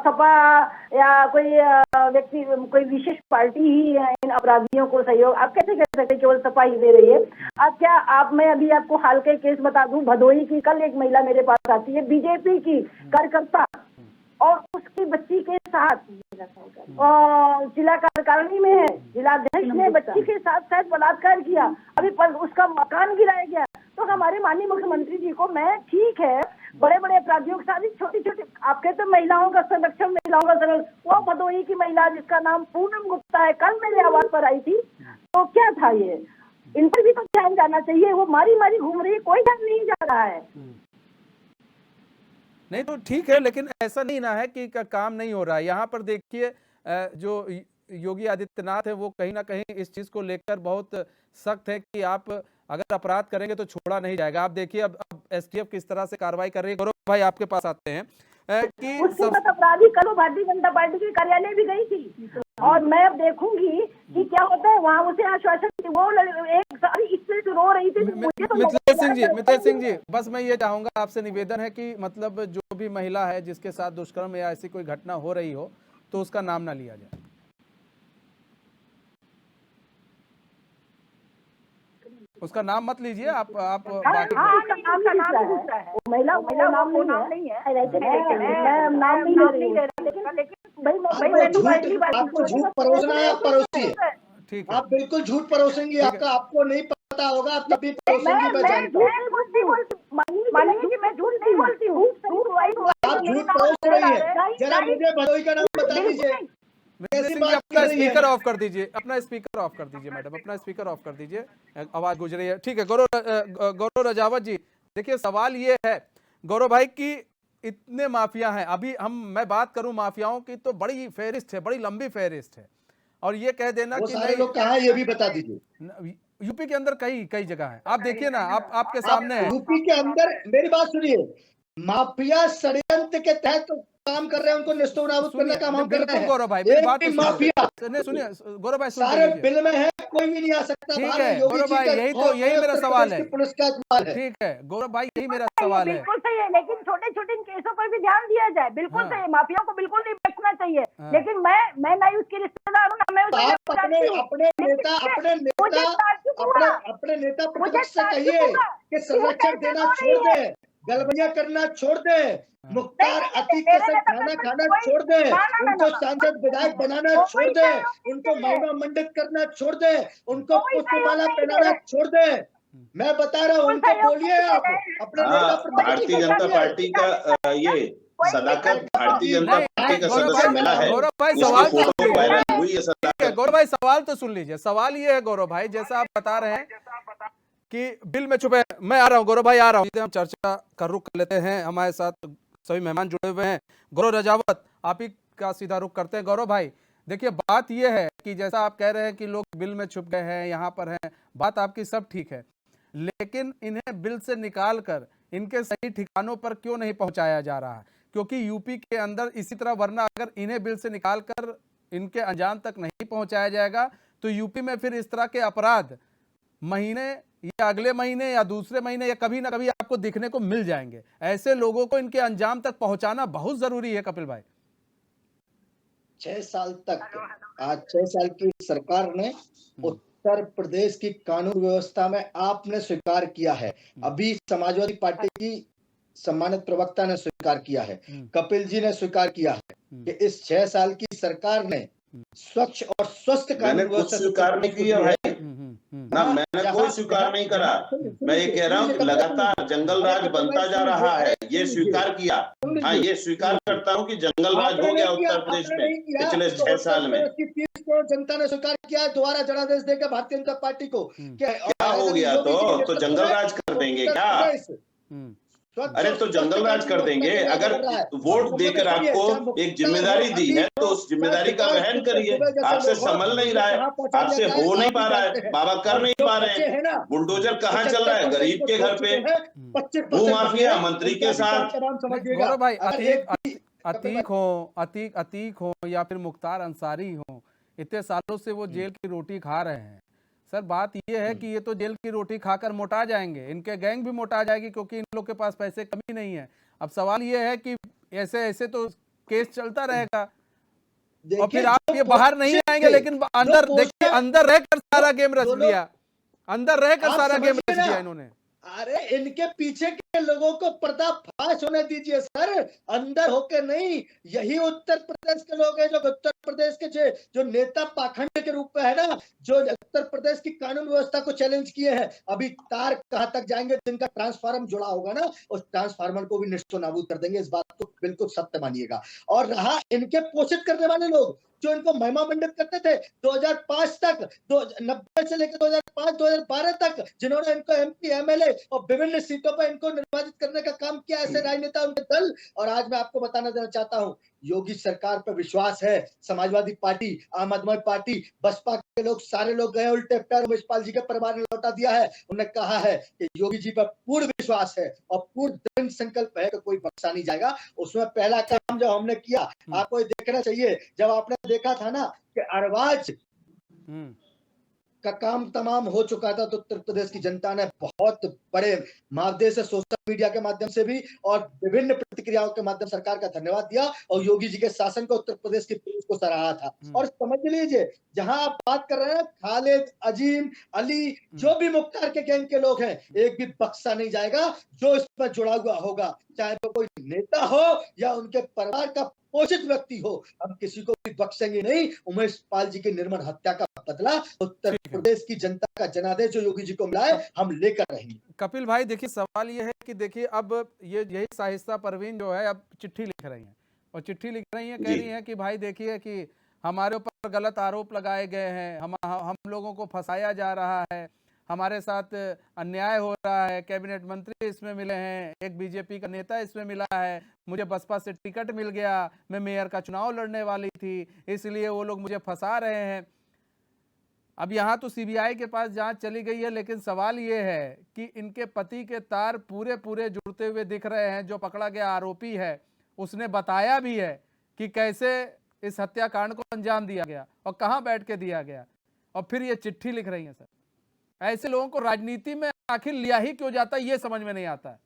सपा या कोई व्यक्ति, कोई विशेष पार्टी ही इन अपराधियों को सहयोग, आप कैसे कह सकते केवल सपा ही दे रही है। अब क्या मैं अभी आपको हाल के केस बता दूं, भदोही की। कल एक महिला मेरे पास आती है, बीजेपी की कार्यकर्ता, और उसकी बच्ची के साथ जिला कार्यकारिणी में है, जिलाध्यक्ष ने बच्ची के साथ शायद बलात्कार किया, अभी उसका मकान गिराया गया। तो हमारे माननीय मुख्यमंत्री जी को, मैं ठीक है बड़े बड़े अपराधियों के साथ छोटी छोटी, आपके तो महिलाओं का संरक्षण, महिलाओं का संरक्षण, वो भदोही की महिला जिसका नाम पूनम गुप्ता है, कल मेरे आवाज पर आई थी, तो क्या था ये, इन पर भी तो ध्यान जाना चाहिए। वो मारी मारी घूम रही है, कोई ध्यान नहीं जा रहा है। नहीं तो ठीक है, लेकिन ऐसा नहीं ना है कि काम नहीं हो रहा है। यहाँ पर देखिए जो योगी आदित्यनाथ है वो कहीं ना कहीं इस चीज को लेकर बहुत सख्त है कि आप अगर अपराध करेंगे तो छोड़ा नहीं जाएगा। आप देखिए अब एसटीएफ किस तरह से कार्रवाई कर रही है। गौरव भाई आपके पास आते हैं कि उसके बाद अपराधी कल भारतीय जनता पार्टी के कार्यालय भी गई थी और मैं अब देखूंगी कि क्या होता है वहाँ। उसे आश्वासन, वो एक सारी इससे रो रही थी। मिथिलेश सिंह जी बस मैं ये चाहूंगा, आपसे निवेदन है कि मतलब जो भी महिला है जिसके साथ दुष्कर्म या ऐसी कोई घटना हो रही हो तो उसका नाम ना लिया जाए। उसका नाम मत लीजिए आप बाकी महिला नाम नहीं है, नाम नहीं ले रही, आपको झूठ परोसना है, परोसिए। ठीक है, आप बिल्कुल झूठ परोसेंगी, आपको नहीं पता होगा, आप तभी परोसेंगी। मैं जानता हूँ मैं झूठ नहीं बोलती हूँ, आप झूठ परोस रही है। जरा मुझे भदोही का नाम बता दीजिए। अपना स्पीकर ऑफ कर दीजिए, अपना स्पीकर ऑफ कर दीजिए मैडम, अपना स्पीकर ऑफ कर दीजिए, आवाज गुजर रही है। ठीक है गौरव राजावत जी, देखिए सवाल ये है गौरव भाई कि इतने माफिया हैं, अभी मैं बात करूं माफियाओं की तो बड़ी फेहरिस्त है, बड़ी लंबी फेहरिस्त है, और ये कह देना कि सारे लोग कहाँ है ये भी बता दीजिए। यूपी के अंदर कई जगह है, आप देखिए ना, आपके सामने है। यूपी के अंदर मेरी बात सुनिए, माफिया षड्यंत्र के तहत काम कर रहे हैं, उनको नेस्तनाबूद करने का काम कर रहे हैं। गौरव भाई बात माफिया सुनिए, गौरव भाई सारे बिल में है, कोई भी नहीं आ सकता। ठीक है गौरव भाई, यही मेरा सवाल है। पुलिस का सवाल है। ठीक है गौरव भाई, यही मेरा सवाल है। बिल्कुल सही है, लेकिन छोटे छोटे केसों पर भी ध्यान दिया जाए। बिल्कुल सही है, माफिया को बिल्कुल नहीं बचना चाहिए, लेकिन मैं ना उसकी रिश्तेदार हूँ ना मैं अपने नेता प्रतिपक्ष से कहिए कि संरक्षण देना छोड़ दे। गलबैया करना छोड़ दे, मुख्तार अतीक के साथ खाना खाना छोड़ दे, उनको सांसद विधायक बनाना छोड़ दे, उनको महिमा मंडित करना छोड़ दे, उनको पुष्पमाला पहनाना छोड़ दे। मैं बता रहा हूँ, उनको बोलिए आप अपने नेता भारतीय जनता पार्टी का ये सदाकत भारतीय जनता पार्टी का सदस्य मिला है, गौरव भाई उसकी सवाल तो फोटो वायरल हुई है। सदाकत गौरव भाई सवाल तो सुन लीजिए। सवाल ये है गौरव भाई, जैसा आप बता रहे हैं कि बिल में छुपे, मैं आ रहा हूँ गौरव भाई, आ रहा हूँ, हम चर्चा का रुख कर लेते हैं। हमारे साथ सभी मेहमान जुड़े हुए हैं। गौरव रजावत, आप ही का सीधा रुख करते हैं। गौरव भाई देखिए, बात यह है कि जैसा आप कह रहे हैं कि लोग बिल में छुप गए हैं, यहाँ पर हैं, बात आपकी सब ठीक है, लेकिन इन्हें बिल से निकालकर इनके सही ठिकानों पर क्यों नहीं पहुंचाया जा रहा है? क्योंकि यूपी के अंदर इसी तरह, वरना अगर इन्हें बिल से निकालकर इनके अंजाम तक नहीं पहुंचाया जाएगा तो यूपी में फिर इस तरह के अपराध महीने या अगले महीने या दूसरे महीने या कभी ना कभी आपको दिखने को मिल जाएंगे। ऐसे लोगों को इनके अंजाम तक पहुंचाना बहुत जरूरी है। कपिल भाई, 6 साल तक, आज 6 साल की सरकार ने उत्तर प्रदेश की कानून व्यवस्था में आपने स्वीकार किया है, अभी समाजवादी पार्टी की सम्मानित प्रवक्ता ने स्वीकार किया है, कपिल जी ने स्वीकार किया है कि इस 6 साल की सरकार ने स्वच्छ और स्वस्थ कानून व्यवस्था स्वीकार नहीं किया भाई ना, मैंने कोई स्वीकार नहीं करा। मैं ये कह रहा हूँ कि लगातार जंगल राज बनता जा रहा है, ये स्वीकार किया। हाँ, ये स्वीकार करता हूँ कि जंगल राज हो गया उत्तर प्रदेश में पिछले 6 साल में। 30 करोड़ जनता ने स्वीकार किया दोबारा जनादेश देकर भारतीय जनता पार्टी को। क्या हो गया? तो जंगल राज कर देंगे क्या? अरे तो जंगल राज कर देंगे। अगर वोट देकर आपको एक जिम्मेदारी दी है तो उस जिम्मेदारी का वहन करिए। आपसे संभल नहीं रहा है, आपसे हो नहीं पा रहा है, बाबा कर नहीं पा रहे हैं। बुलडोजर कहाँ चल रहा है? गरीब के घर पे, भूमाफिया मंत्री के साथ। गौरव भाई, अतीक हो या फिर मुख्तार अंसारी हो, इतने सालों से वो जेल की रोटी खा रहे हैं। सर बात ये है कि ये तो जेल की रोटी खाकर मोटा जाएंगे, इनके गैंग भी मोटा जाएगी, क्योंकि इन लोग के पास पैसे कमी नहीं है। अब सवाल ये है कि ऐसे ऐसे तो केस चलता रहेगा और फिर आप ये बाहर नहीं आएंगे, लेकिन अंदर देखिए, अंदर रहकर सारा गेम रच लिया, अंदर रहकर सारा गेम रच लिया इन्होंने। अरे इनके पीछे के लोगों को पर्दाफाश होने दीजिए सर, अंदर होके नहीं। यही उत्तर प्रदेश के लोग हैं जो उत्तर प्रदेश के जो नेता पाखंड के रूप में है ना, जो उत्तर प्रदेश की कानून व्यवस्था को चैलेंज किए हैं। अभी तार कहां तक जाएंगे, जिनका ट्रांसफार्मर जुड़ा होगा ना, उस ट्रांसफार्मर को भी निश्चित नाबूद कर देंगे, इस बात को बिल्कुल सत्य मानिएगा। और रहा इनके पोषित करने वाले लोग जो इनको महिमा मंडित करते थे 2005 तक, 90 से लेकर 2005-2012 तक, जिन्होंने इनको एमपी एमएलए और विभिन्न सीटों पर इनको निर्वाचित करने का काम किया, ऐसे राजनेता उनके दल। और आज मैं आपको बताना देना चाहता हूं, योगी सरकार पर विश्वास है। समाजवादी पार्टी, आम आदमी पार्टी, बसपा के लोग, सारे लोग गए उल्टे पैर, यशपाल जी के परिवार ने लौटा दिया है। उन्होंने कहा है कि योगी जी पर पूर्ण विश्वास है और पूर्ण दृढ़ संकल्प है कि कोई बख्शा नहीं जाएगा। उसमें पहला काम जो हमने किया, आपको देखना चाहिए, जब आपने देखा था ना कि अरबाज का काम तमाम हो चुका था, तो उत्तर प्रदेश की जनता ने बहुत बड़े माध्यम से, सोशल मीडिया के माध्यम से भी और विभिन्न प्रतिक्रियाओं के माध्यम से सरकार का धन्यवाद दिया और योगी जी के शासन को, उत्तर प्रदेश की पुलिस को सराहा था। और समझ लीजिए, जहां आप बात कर रहे हैं, खालिद, अजीम, अली, जो भी मुख्तार के गैंग के लोग हैं, एक भी बख्शा नहीं जाएगा जो इस पर जुड़ा हुआ होगा, चाहे वो कोई नेता हो या उनके परिवार का पोषित व्यक्ति हो, हम किसी को भी बख्शेंगे नहीं। उमेश पाल जी की निर्मम हत्या का बदला उत्तर प्रदेश की जनता का जनादेश जो योगी जी को मिला है, हम लेकर रहेंगे। कपिल भाई देखिए, सवाल ये है कि देखिए, अब ये यही शाइस्ता परवीन जो है अब चिट्ठी लिख रही हैं और चिट्ठी लिख रही हैं, कह रही हैं कि भाई देखिए कि हमारे ऊपर गलत आरोप लगाए गए हैं, हम लोगों को फंसाया जा रहा है, हमारे साथ अन्याय हो रहा है, कैबिनेट मंत्री इसमें मिले हैं, एक बीजेपी का नेता इसमें मिला है, मुझे बसपा से टिकट मिल गया, मैं मेयर का चुनाव लड़ने वाली थी, इसलिए वो लोग मुझे फंसा रहे हैं। अब यहाँ तो सीबीआई के पास जांच चली गई है, लेकिन सवाल ये है कि इनके पति के तार पूरे पूरे जुड़ते हुए दिख रहे हैं। जो पकड़ा गया आरोपी है उसने बताया भी है कि कैसे इस हत्याकांड को अंजाम दिया गया और कहाँ बैठ के दिया गया, और फिर ये चिट्ठी लिख रही है। सर ऐसे लोगों को राजनीति में आखिर लिया ही क्यों जाता है, ये समझ में नहीं आता है।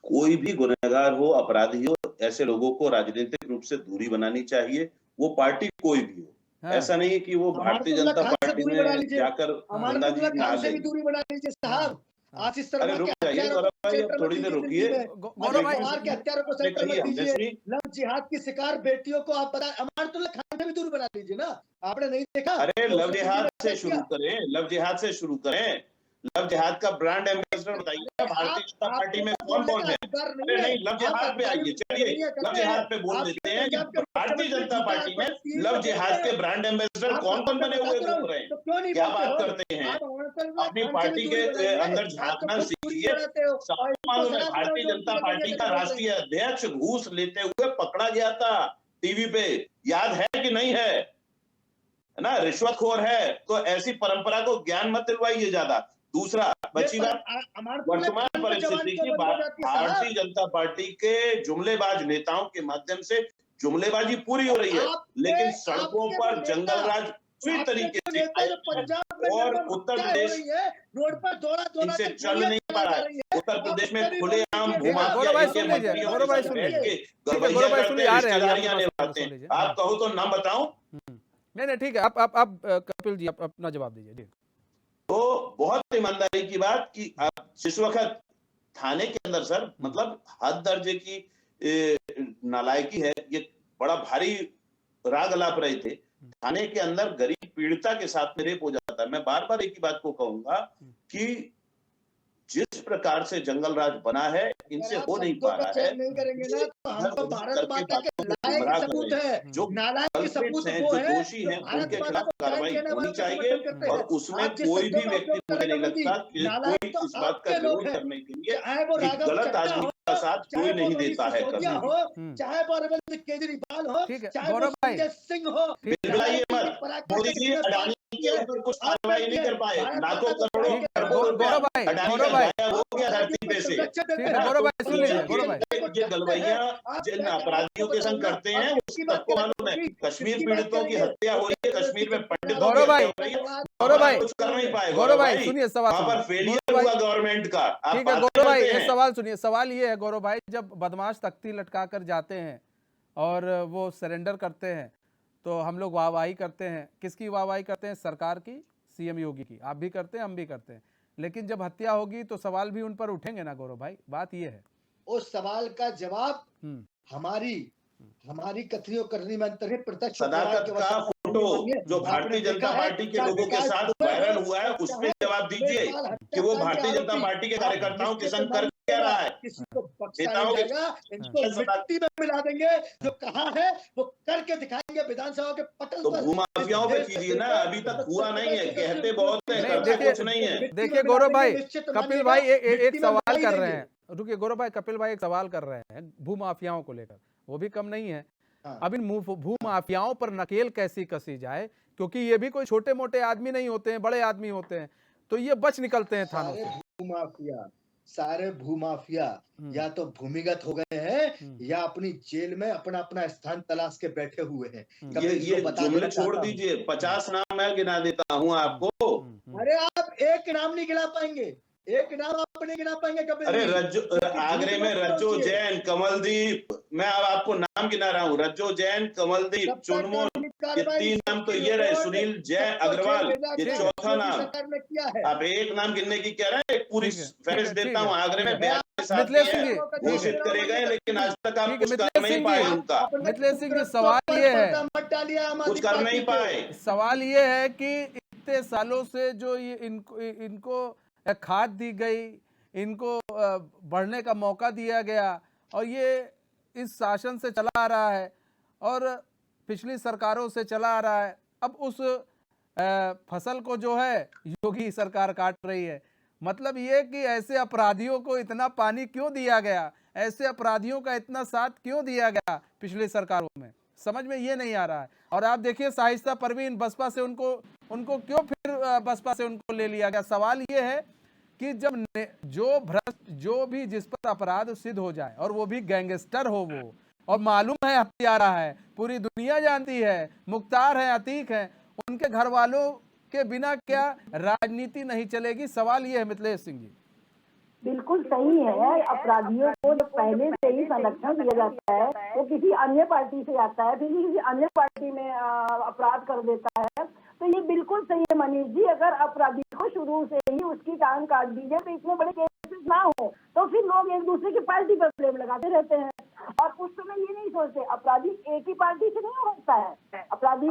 कोई भी गुनहगार हो, अपराधी हो, ऐसे लोगों को राजनीतिक रूप से दूरी बनानी चाहिए, वो पार्टी कोई भी हो। ऐसा नहीं है कि वो भारतीय जनता पार्टी में जाकर दूरी बना लीजिए साहब। आशीष अरे शर्मा रुक के जाइए हत्यारों गौरव को भाई, अब सेंटर में थोड़ी देर दीजिए रुकिए। दिल्ली में। गौरव भाई, अजीत पवार के हत्यारों को सेंटर में कहिए, हमने दीजिए। सुनी। लव जिहाद की शिकार बेटियों को आप बता, अमानतुल्लाह खान से भी दूर बना लीजिए ना। आपने नहीं देखा? अरे तो लव उसने जिहाद दिल्ली से में शुरू किया। करें, लव जिहाद से शुरू करें। लव जिहाद का ब्रांड एम्बेसडर बताइए भारतीय जनता पार्टी में कौन बोलने कौन का है? अधिकार अरे नहीं है। नहीं, लव आप जिहाद पे आइए, अधिकारियों की चलिए चुगलियां लव करते जिहाद हैं। पे बोल आपके देते हैं कि पंजाब के भारतीय मुख्यमंत्री जनता पार्टी में टीवी लव पे जिहाद बोलते के हैं। ब्रांड एम्बेसडर आप कौन कौन बने हुए घूम रहे हैं? तो क्यों नहीं क्या बोलते बात हो? करते हैं? आप अमानतुल्लाह अपनी खान से भी पार्टी दूरी के बनाइए। अंदर आप तो झांकना खुद दूरी सीखिए। बनाते हो और सबको इनको मालूम है सलाह दे रहे हो भारतीय जो जनता उनकी पार्टी जगह का बोल रहे राष्ट्रीय अध्यक्ष घूस लेते हुए पकड़ा गया था टीवी पे, याद है कि नहीं है? है ना, रिश्वतखोर है। तो ऐसी परंपरा को ज्ञान मत दिलवाइए ज्यादा। दूसरा बची बात वर्तमान परिस्थिति की, भारतीय जनता पार्टी के जुमलेबाज नेताओं के माध्यम से जुमलेबाजी पूरी हो रही है, लेकिन सड़कों पर जंगलराज पूरी तरीके से और उत्तर प्रदेश रोड पर दौड़ा इनसे चल नहीं पा रहा है। उत्तर प्रदेश में खुलेआम भूमाफिया गौरव भाई इनके सुन लीजिए, मंत्रियों गौरव के भाई साथ सुन बैठ लीजिए। के ठीक है, गवैया गौरव भाई करते सुनिए, हैं, आ रहे हैं, रिश्तेदारियां अभी निभाते सुन हैं। लीजिए। आप कहो तो नाम बताऊं? नहीं नहीं, ठीक है, आप कपिल जी, आप अपना जवाब दीजिए जी। तो बहुत ईमानदारी की बात कि आप जिस वक्त थाने के अंदर सर, मतलब हद दर्जे की नालायकी है, ये बड़ा भारी राग अलाप रहे थे। थाने के अंदर गरीब पीड़िता के साथ में रेप हो जाता है। मैं बार बार एक ही बात को कहूंगा कि जिस प्रकार से जंगल राज बना है, इनसे हो नहीं पा रहा है। नहीं करेंगे ना तो हम तो भारत माता के बातों को लायक गुमराह कर सबूत रहे हैं। है। जो नालायक के कल्प्रिट्स सबूत हैं, वो जो है दोषी जो हैं, भारत उनके माता खिलाफ को गाली कार्रवाई देने होनी वालों का चाहिए। समर्थन करते और हैं। उसमें आप जिस कोई शब्दों भी का व्यक्ति उपयोग मुझे नहीं कर रहे हैं लगता कि नालायक कोई तो इस बात का आपके लोग विरोध हैं। करने के लिए चाहे वो कि राघव गलत चड्ढा आदमी हो, का साथ चाहे कोई वो नहीं मनीष देता है सिसोदिया करने हो, के लिए। चाहे वो अरविंद केजरीवाल हो, ठीक है, चाहे वो गौरव भाई, संजय सिंह हो, बिलबिलाइए मत। मोदी जी अडानी के ऊपर कुछ कार्रवाई नहीं कर पाए। लाखों करोड़ों ठीक है, खरबों रुपया गौरव भाई, अडानी गौरव का भाई, गायब हो गया धरती पे से। ठीक है, गौरव भाई सुन लीजिए, गौरव भाई, ये गलवैया जिन अपराधियों के संग करते हैं वो सबको मालूम है। कश्मीर पीड़ितों की हत्या हो रही है, कश्मीर में पंडितों की गौरव भाई, हत्या हो रही है, गौरव भाई, कुछ कर नहीं पाए। गौरव भाई सुनिए, सवाल वहां पर सुनिए, फेलियर गौरव हुआ भाई, गवर्नमेंट का। आप ठीक है, बातें गौरव भाई, करते ये हैं। सवाल सुनिए। सवाल ये है गौरव भाई, जब बदमाश तख्ती लटका कर जाते हैं और वो सरेंडर करते हैं तो हम लोग वाहवाही करते हैं। किसकी वाहवाही करते हैं? सरकार की, सीएम योगी की। आप भी करते हैं, हम भी करते हैं। लेकिन जब हत्या होगी तो सवाल भी उन पर उठेंगे ना गौरव भाई, बात ये है। उस सवाल का जवाब हमारी कथनी और करनी में अंतर है। प्रत्यक्ष सदाकत का फोटो जो भारतीय जनता पार्टी के लोगों के साथ वायरल हुआ है, उस पर जवाब दीजिए कि वो भारतीय जनता पार्टी के कार्यकर्ताओं के संग कर क्या रहा है। किसी को बख्शा नेताओं नहीं के जाएगा। इनको मिट्टी में मिला देंगे। जो कहा है वो करके दिखाएंगे विधानसभा के पटल तो पर। भूमाफियाओं पे कीजिए ना, अभी तक हुआ नहीं है। कहते बहुत है, नहीं, करते देखिए, कुछ नहीं है। देखिए गौरव भाई, कपिल भाई एक सवाल कर रहे हैं। रुकिए गौरव भाई, कपिल भाई एक सवाल कर रहे हैं भूमाफियाओं को लेकर, वो भी कम नहीं है। अब इन भूमाफियाओं पर नकेल कैसी कसी जाए, क्योंकि ये भी कोई छोटे मोटे आदमी नहीं होते हैं, बड़े आदमी होते हैं, तो ये बच निकलते हैं थानों से। सारे भूमाफिया या तो भूमिगत हो गए हैं या अपनी जेल में अपना अपना स्थान तलाश के बैठे हुए हैं। ये जुमले छोड़ दीजिए, 50 नाम मैं गिना देता हूँ आपको। अरे आप एक नाम नहीं गिना पाएंगे, एक नाम आप नहीं गिना पाएंगे कभी। अरे आगरे में रज्जो जैन, कमलदीप, मैं अब आपको नाम गिना रहा हूँ। रज्जो जैन, कमलदीप, चुनमुन, ये 3 नाम तो ये रहे। सुनील जैन अग्रवाल, ये चौथा नाम। आप एक नाम गिनने की कह रहे हैं, एक पूरी फहरिस्त देता हूँ। आगरे में 42 घोषित करे गए, लेकिन आज तक आप कुछ कर नहीं पाए उनका। मिथिलेश सिंह जी, सवाल ये है, कुछ कर नहीं पाए। सवाल ये है कि इतने सालों से जो ये इनको खाद दी गई, इनको बढ़ने का मौका दिया गया, और ये इस शासन से चला आ रहा है और पिछली सरकारों से चला आ रहा है। अब उस फसल को जो है योगी सरकार काट रही है। मतलब ये कि ऐसे अपराधियों को इतना पानी क्यों दिया गया, ऐसे अपराधियों का इतना साथ क्यों दिया गया पिछली सरकारों में, समझ में ये नहीं आ रहा है। और आप देखिए शाइस्ता परवीन, बसपा से उनको क्यों फिर बसपा से उनको ले लिया गया। सवाल ये है कि जब जो भी जिस पर अपराध सिद्ध हो जाए, और वो भी गैंगस्टर हो, वो और मालूम है हत्यारा है, पूरी दुनिया जानती है, मुख्तार है, अतीक है, उनके घर वालों के बिना क्या राजनीति नहीं चलेगी। सवाल ये है मिथिलेश सिंह जी। बिल्कुल सही है। अपराधियों को जब पहले से ही संरक्षण दिया जाता है, वो किसी अन्य पार्टी से आता है, फिर किसी अन्य पार्टी में अपराध कर देता है, तो ये बिल्कुल सही है मनीष जी। अगर अपराधी को शुरू से ही उसकी कान काट दीजिए तो इतने बड़े केसेस ना हो। तो फिर लोग एक दूसरे की पार्टी पर ब्लेम लगाते रहते हैं और उस समय ये नहीं सोचते अपराधी एक ही पार्टी से नहीं होता है। अपराधी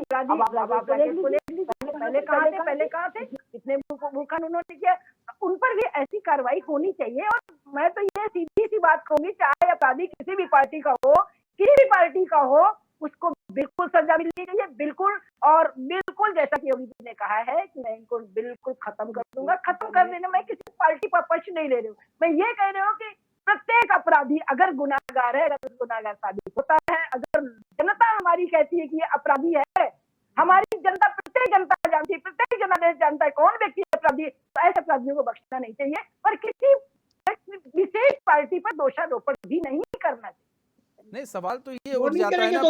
पहले कहाँ थे इतने वो कानूनों ने किया, उन पर भी ऐसी कार्रवाई होनी चाहिए। और मैं तो ये सीधी सी बात कहूंगी, चाहे अपराधी किसी भी पार्टी का हो, किसी भी पार्टी का हो, उसको बिल्कुल सजा मिलनी चाहिए, बिल्कुल। और बिल्कुल जैसा कि योगी जी ने कहा है कि मैं इनको बिल्कुल खत्म कर दूंगा। खत्म कर देने में किसी पार्टी पर पक्ष नहीं ले रही हूँ, मैं ये कह रही हूँ कि प्रत्येक अपराधी अगर गुनाहगार है, अगर गुनाहगार साबित होता है, अगर जनता हमारी कहती है कि ये अपराधी है, हमारी जनता, प्रत्येक जनता जानती है, प्रत्येक जनादेश जानता है कौन व्यक्ति अपराधी, तो ऐसे अपराधियों को बख्शना नहीं चाहिए और किसी विशेष पार्टी पर दोषारोपण भी नहीं करना चाहिए। नहीं, सवाल तो ये उठ नहीं जाता है करेंगे ना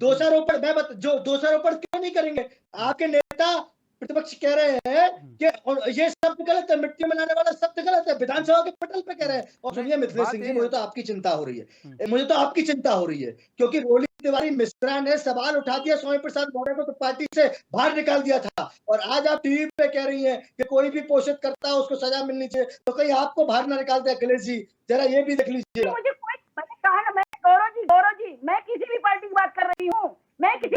दोषारोपण जो दोषारोपण क्यों नहीं करेंगे? आपके नेता प्रतिपक्ष कह रहे हैं कि ये शब्द गलत है, मिट्टी मिलाने वाला शब्द गलत है, विधानसभा के पटल पे कह रहे हैं। और सुनिए मिथिलेश सिंह जी, मुझे तो आपकी चिंता हो रही है, मुझे तो आपकी चिंता हो रही है, क्योंकि रोली तिवारी मिश्रा ने सवाल उठा दिया स्वामी प्रसाद मौर्य को तो पार्टी से बाहर निकाल दिया था, और आज आप टीवी पे कह रही हैं कि कोई भी पोषित करता है उसको सजा मिलनी चाहिए, तो कहीं आपको बाहर ना निकाल दे। अखिलेश जी जरा ये भी देख लीजिएगा। मुझे कोई, मैंने कहा ना, मैं गौरव जी मैं किसी भी पार्टी की बात कर रही हूँ, मैं किसी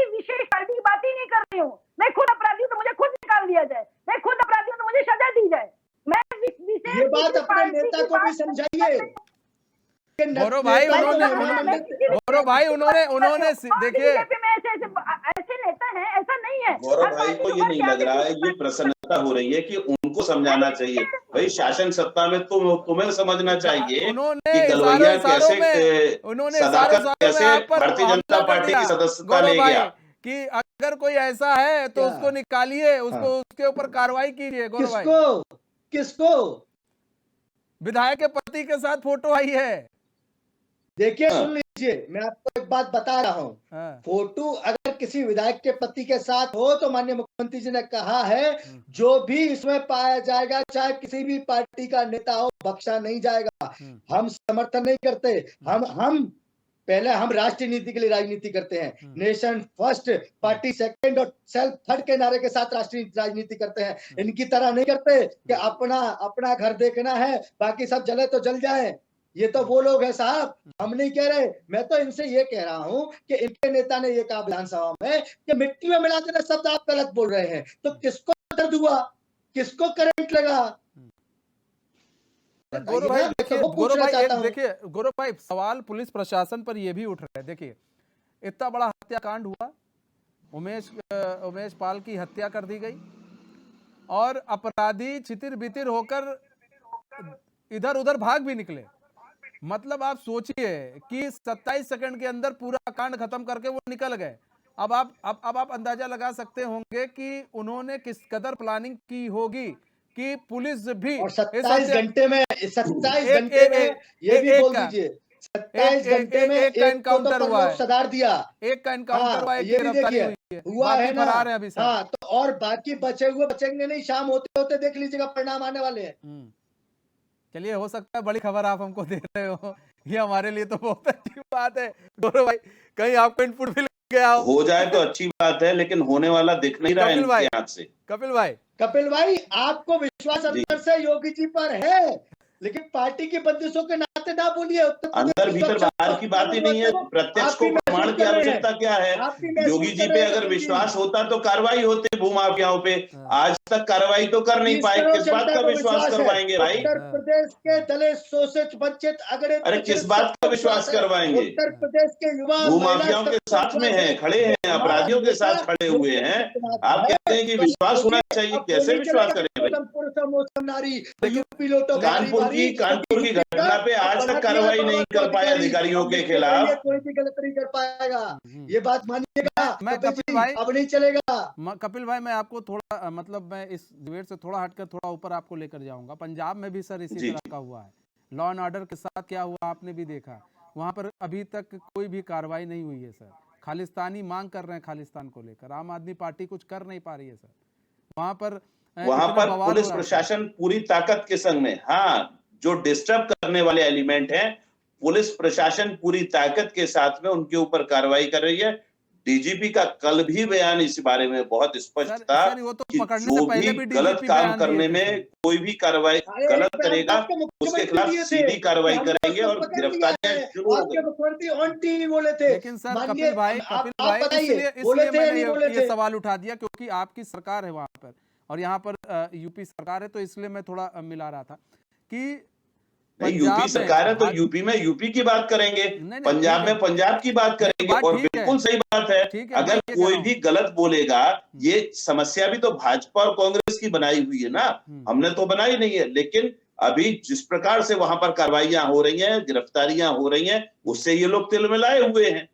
विशेष पार्टी की बात ही नहीं कर रही हूँ। मैं खुद अपराधी हूँ तो मुझे खुद निकाल दिया जाए, मैं खुद अपराधी हूँ तो मुझे सजा दी जाए। मैं विशेष ये बात अपने नेता को भी समझाइए। गौरव भाई उन्होंने देखिए, ऐसे नेता हैं, ऐसा नहीं है। गौरव भाई को ये नहीं लग रहा है, ये प्रसन्नता हो रही है कि उनको समझाना चाहिए भाई, शासन सत्ता में तुम्हें समझना चाहिए कि गलवैया कैसे, सदाकत कैसे भारतीय जनता पार्टी की सदस्यता ले गया। कि अगर कोई ऐसा है तो उसको निकालिए, उसको उसके ऊपर कार्रवाई कीजिए। गौरव भाई, किसको? विधायक के पति के साथ फोटो आई है। देखिए सुन लीजिए, मैं आपको एक बात बता रहा हूँ, फोटो अगर किसी विधायक के पति के साथ हो तो माननीय मुख्यमंत्री जी ने कहा है जो भी इसमें पाया जाएगा, चाहे किसी भी पार्टी का नेता हो, बख्शा नहीं जाएगा। हम समर्थन नहीं करते, हम पहले हम राष्ट्रीय नीति के लिए राजनीति करते हैं, नेशन फर्स्ट, पार्टी सेकंड और सेल्फ थर्ड के नारे के साथ राष्ट्रीय राजनीति करते हैं। इनकी तरह नहीं करते कि अपना घर देखना है, बाकी सब जले तो जल जाए। ये तो वो लोग हैं साहब, हम नहीं कह रहे। मैं तो इनसे ये कह रहा हूं कि इनके नेता ने ये कहा विधानसभा में कि मिट्टी में मिला देना शब्द आप गलत बोल रहे हैं, तो किसको दर्द हुआ, किसको करंट लगा? गौरव भाई, सवाल पुलिस प्रशासन पर यह भी उठ रहा है। देखिए, इतना बड़ा हत्याकांड हुआ, उमेश पाल की हत्या कर दी गई और अपराधी छितिर बितिर होकर इधर उधर भाग भी निकले। मतलब आप सोचिए कि 27 सेकंड के अंदर पूरा कांड खत्म करके वो निकल गए। अब आप अंदाजा लगा सकते होंगे कि उन्होंने किस कदर प्लानिंग की होगी कि पुलिस भी, और 27 घंटे में ये भी बोल दीजिए, 27 घंटे में एक एनकाउंटर हुआ है, सदार दिया, एक का एनकाउंटर हुआ है, ये भी देखिए हुआ है ना। फरार है अभी सब। हाँ, तो और बाकी बचेंगे नहीं, शाम होते होते देख लीजिएगा परिणाम आने वाले हैं। चलिए, हो सकता है बड़ी खबर आप हमको दे रहे हो, ये हमारे लिए तो बहुत अच्छी बात है। गौरव भाई, कहीं आपको इनपुट मिल गया हो जाए तो अच्छी बात है, लेकिन होने वाला दिख नहीं रहा है इनके हाथ से। कपिल भाई, आपको विश्वास अंदर से योगी जी पर है, लेकिन पार्टी की बंदिशों के नाते ना बोलिए। अंदर भीतर बाहर की बात ही नहीं है, प्रत्यक्ष को प्रमाण की आवश्यकता क्या है? योगी जी पे अगर विश्वास होता तो कार्रवाई होती भूमाफियाओं पे, आज तक कार्रवाई तो कर नहीं पाए, किस बात का विश्वास करवाएंगे भाई? उत्तर प्रदेश के दलित शोषित वंचित अरे किस बात का विश्वास करवाएंगे? उत्तर प्रदेश के युवा भूमाफियाओं के साथ में है, खड़े हैं, अपराधियों के साथ खड़े हुए हैं। आप कहते हैं कि विश्वास होना चाहिए, कैसे विश्वास करें भाई? कानपुर की घटना पे आज तक कार्रवाई नहीं कर पाए अधिकारियों के खिलाफ। कोई भी गलत नहीं कर पाएगा, ये बात मानिएगा। मैं कपिल भाई, अब नहीं चलेगा। कपिल भाई, मैं आपको थोड़ा मैं इस डिबेट से थोड़ा हटकर थोड़ा ऊपर आपको लेकर जाऊंगा। पंजाब में भी सर इसी तरह का हुआ है, लॉ एंड ऑर्डर के साथ क्या हुआ आपने भी देखा। वहां पर अभी तक कोई भी कार्रवाई नहीं हुई है सर। खालिस्तानी मांग कर रहे हैं, खालिस्तान को लेकर आम आदमी पार्टी कुछ कर नहीं पा रही है सर। वहां पर पुलिस प्रशासन पूरी ताकत के संग में, हाँ, जो डिस्टर्ब करने वाले एलिमेंट हैं, पुलिस प्रशासन पूरी ताकत के साथ में उनके ऊपर कार्रवाई कर रही है। डीजीपी का कल भी बयान इस बारे में बहुत स्पष्ट था सर वो तो कि पकड़ने जो से पहले भी भी गलत डीजीपी काम बयान करने दिए थे में कोई भी कार्रवाई गलत करेगा उसके खिलाफ सीधी कार्रवाई करेंगे और गिरफ्तारियां शुरू हो आपके गई। मुख्यमंत्री ऑन टीवी बोले थे। लेकिन सर माननीय कपिल आप भाई बताइए, इसलिए बोले थे या मैंने नहीं बोले ये थे? सवाल उठा दिया क्योंकि आपकी सरकार है वहां पर और यहाँ पर यूपी सरकार है, तो इसलिए मैं थोड़ा मिला रहा था कि नहीं, यूपी सरकार है तो यूपी में यूपी की बात करेंगे, नहीं, पंजाब ठीक है। में पंजाब की बात करेंगे बात और ठीक है। बिल्कुल सही बात है। ठीक है, मैं अगर ये कह कोई रहा हूं। भी गलत बोलेगा, ये समस्या भी तो भाजपा और कांग्रेस की बनाई हुई है ना, हमने तो बनाई नहीं है। लेकिन अभी जिस प्रकार से वहां पर कार्रवाइयां हो रही हैं, गिरफ्तारियां हो रही हैं, उससे ये लोग तिलमिलाए हुए हैं।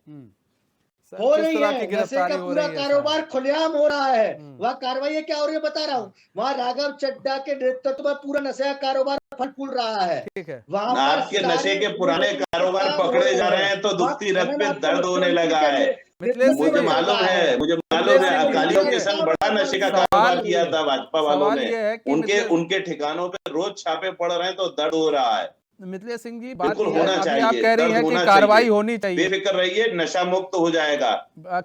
हो रही है, नशे का पूरा कारोबार खुलेआम हो रहा है। वहाँ कार्रवाई क्या हो रही है बता रहा हूँ। वहाँ राघव चड्ढा के नेतृत्व में पूरा नशे का कारोबार फल फूल रहा है। ठीक है। वहाँ पर आपके नशे के पुराने कारोबार पकड़े जा रहे हैं तो दुखती रथ पे दर्द होने लगा है। मुझे मालूम है अकालियों के संग बड़ा नशे का कारोबार किया था भाजपा वालों ने। उनके ठिकानों पे रोज छापे पड़ रहे हैं तो दर्द हो रहा है। मिथिलेश सिंह जी, बात बिल्कुल ये होना अभी चाहिए, आप कह रही हैं कि कार्रवाई होनी चाहिए, बेफिक्र रहिए, नशा मुक्त हो जाएगा।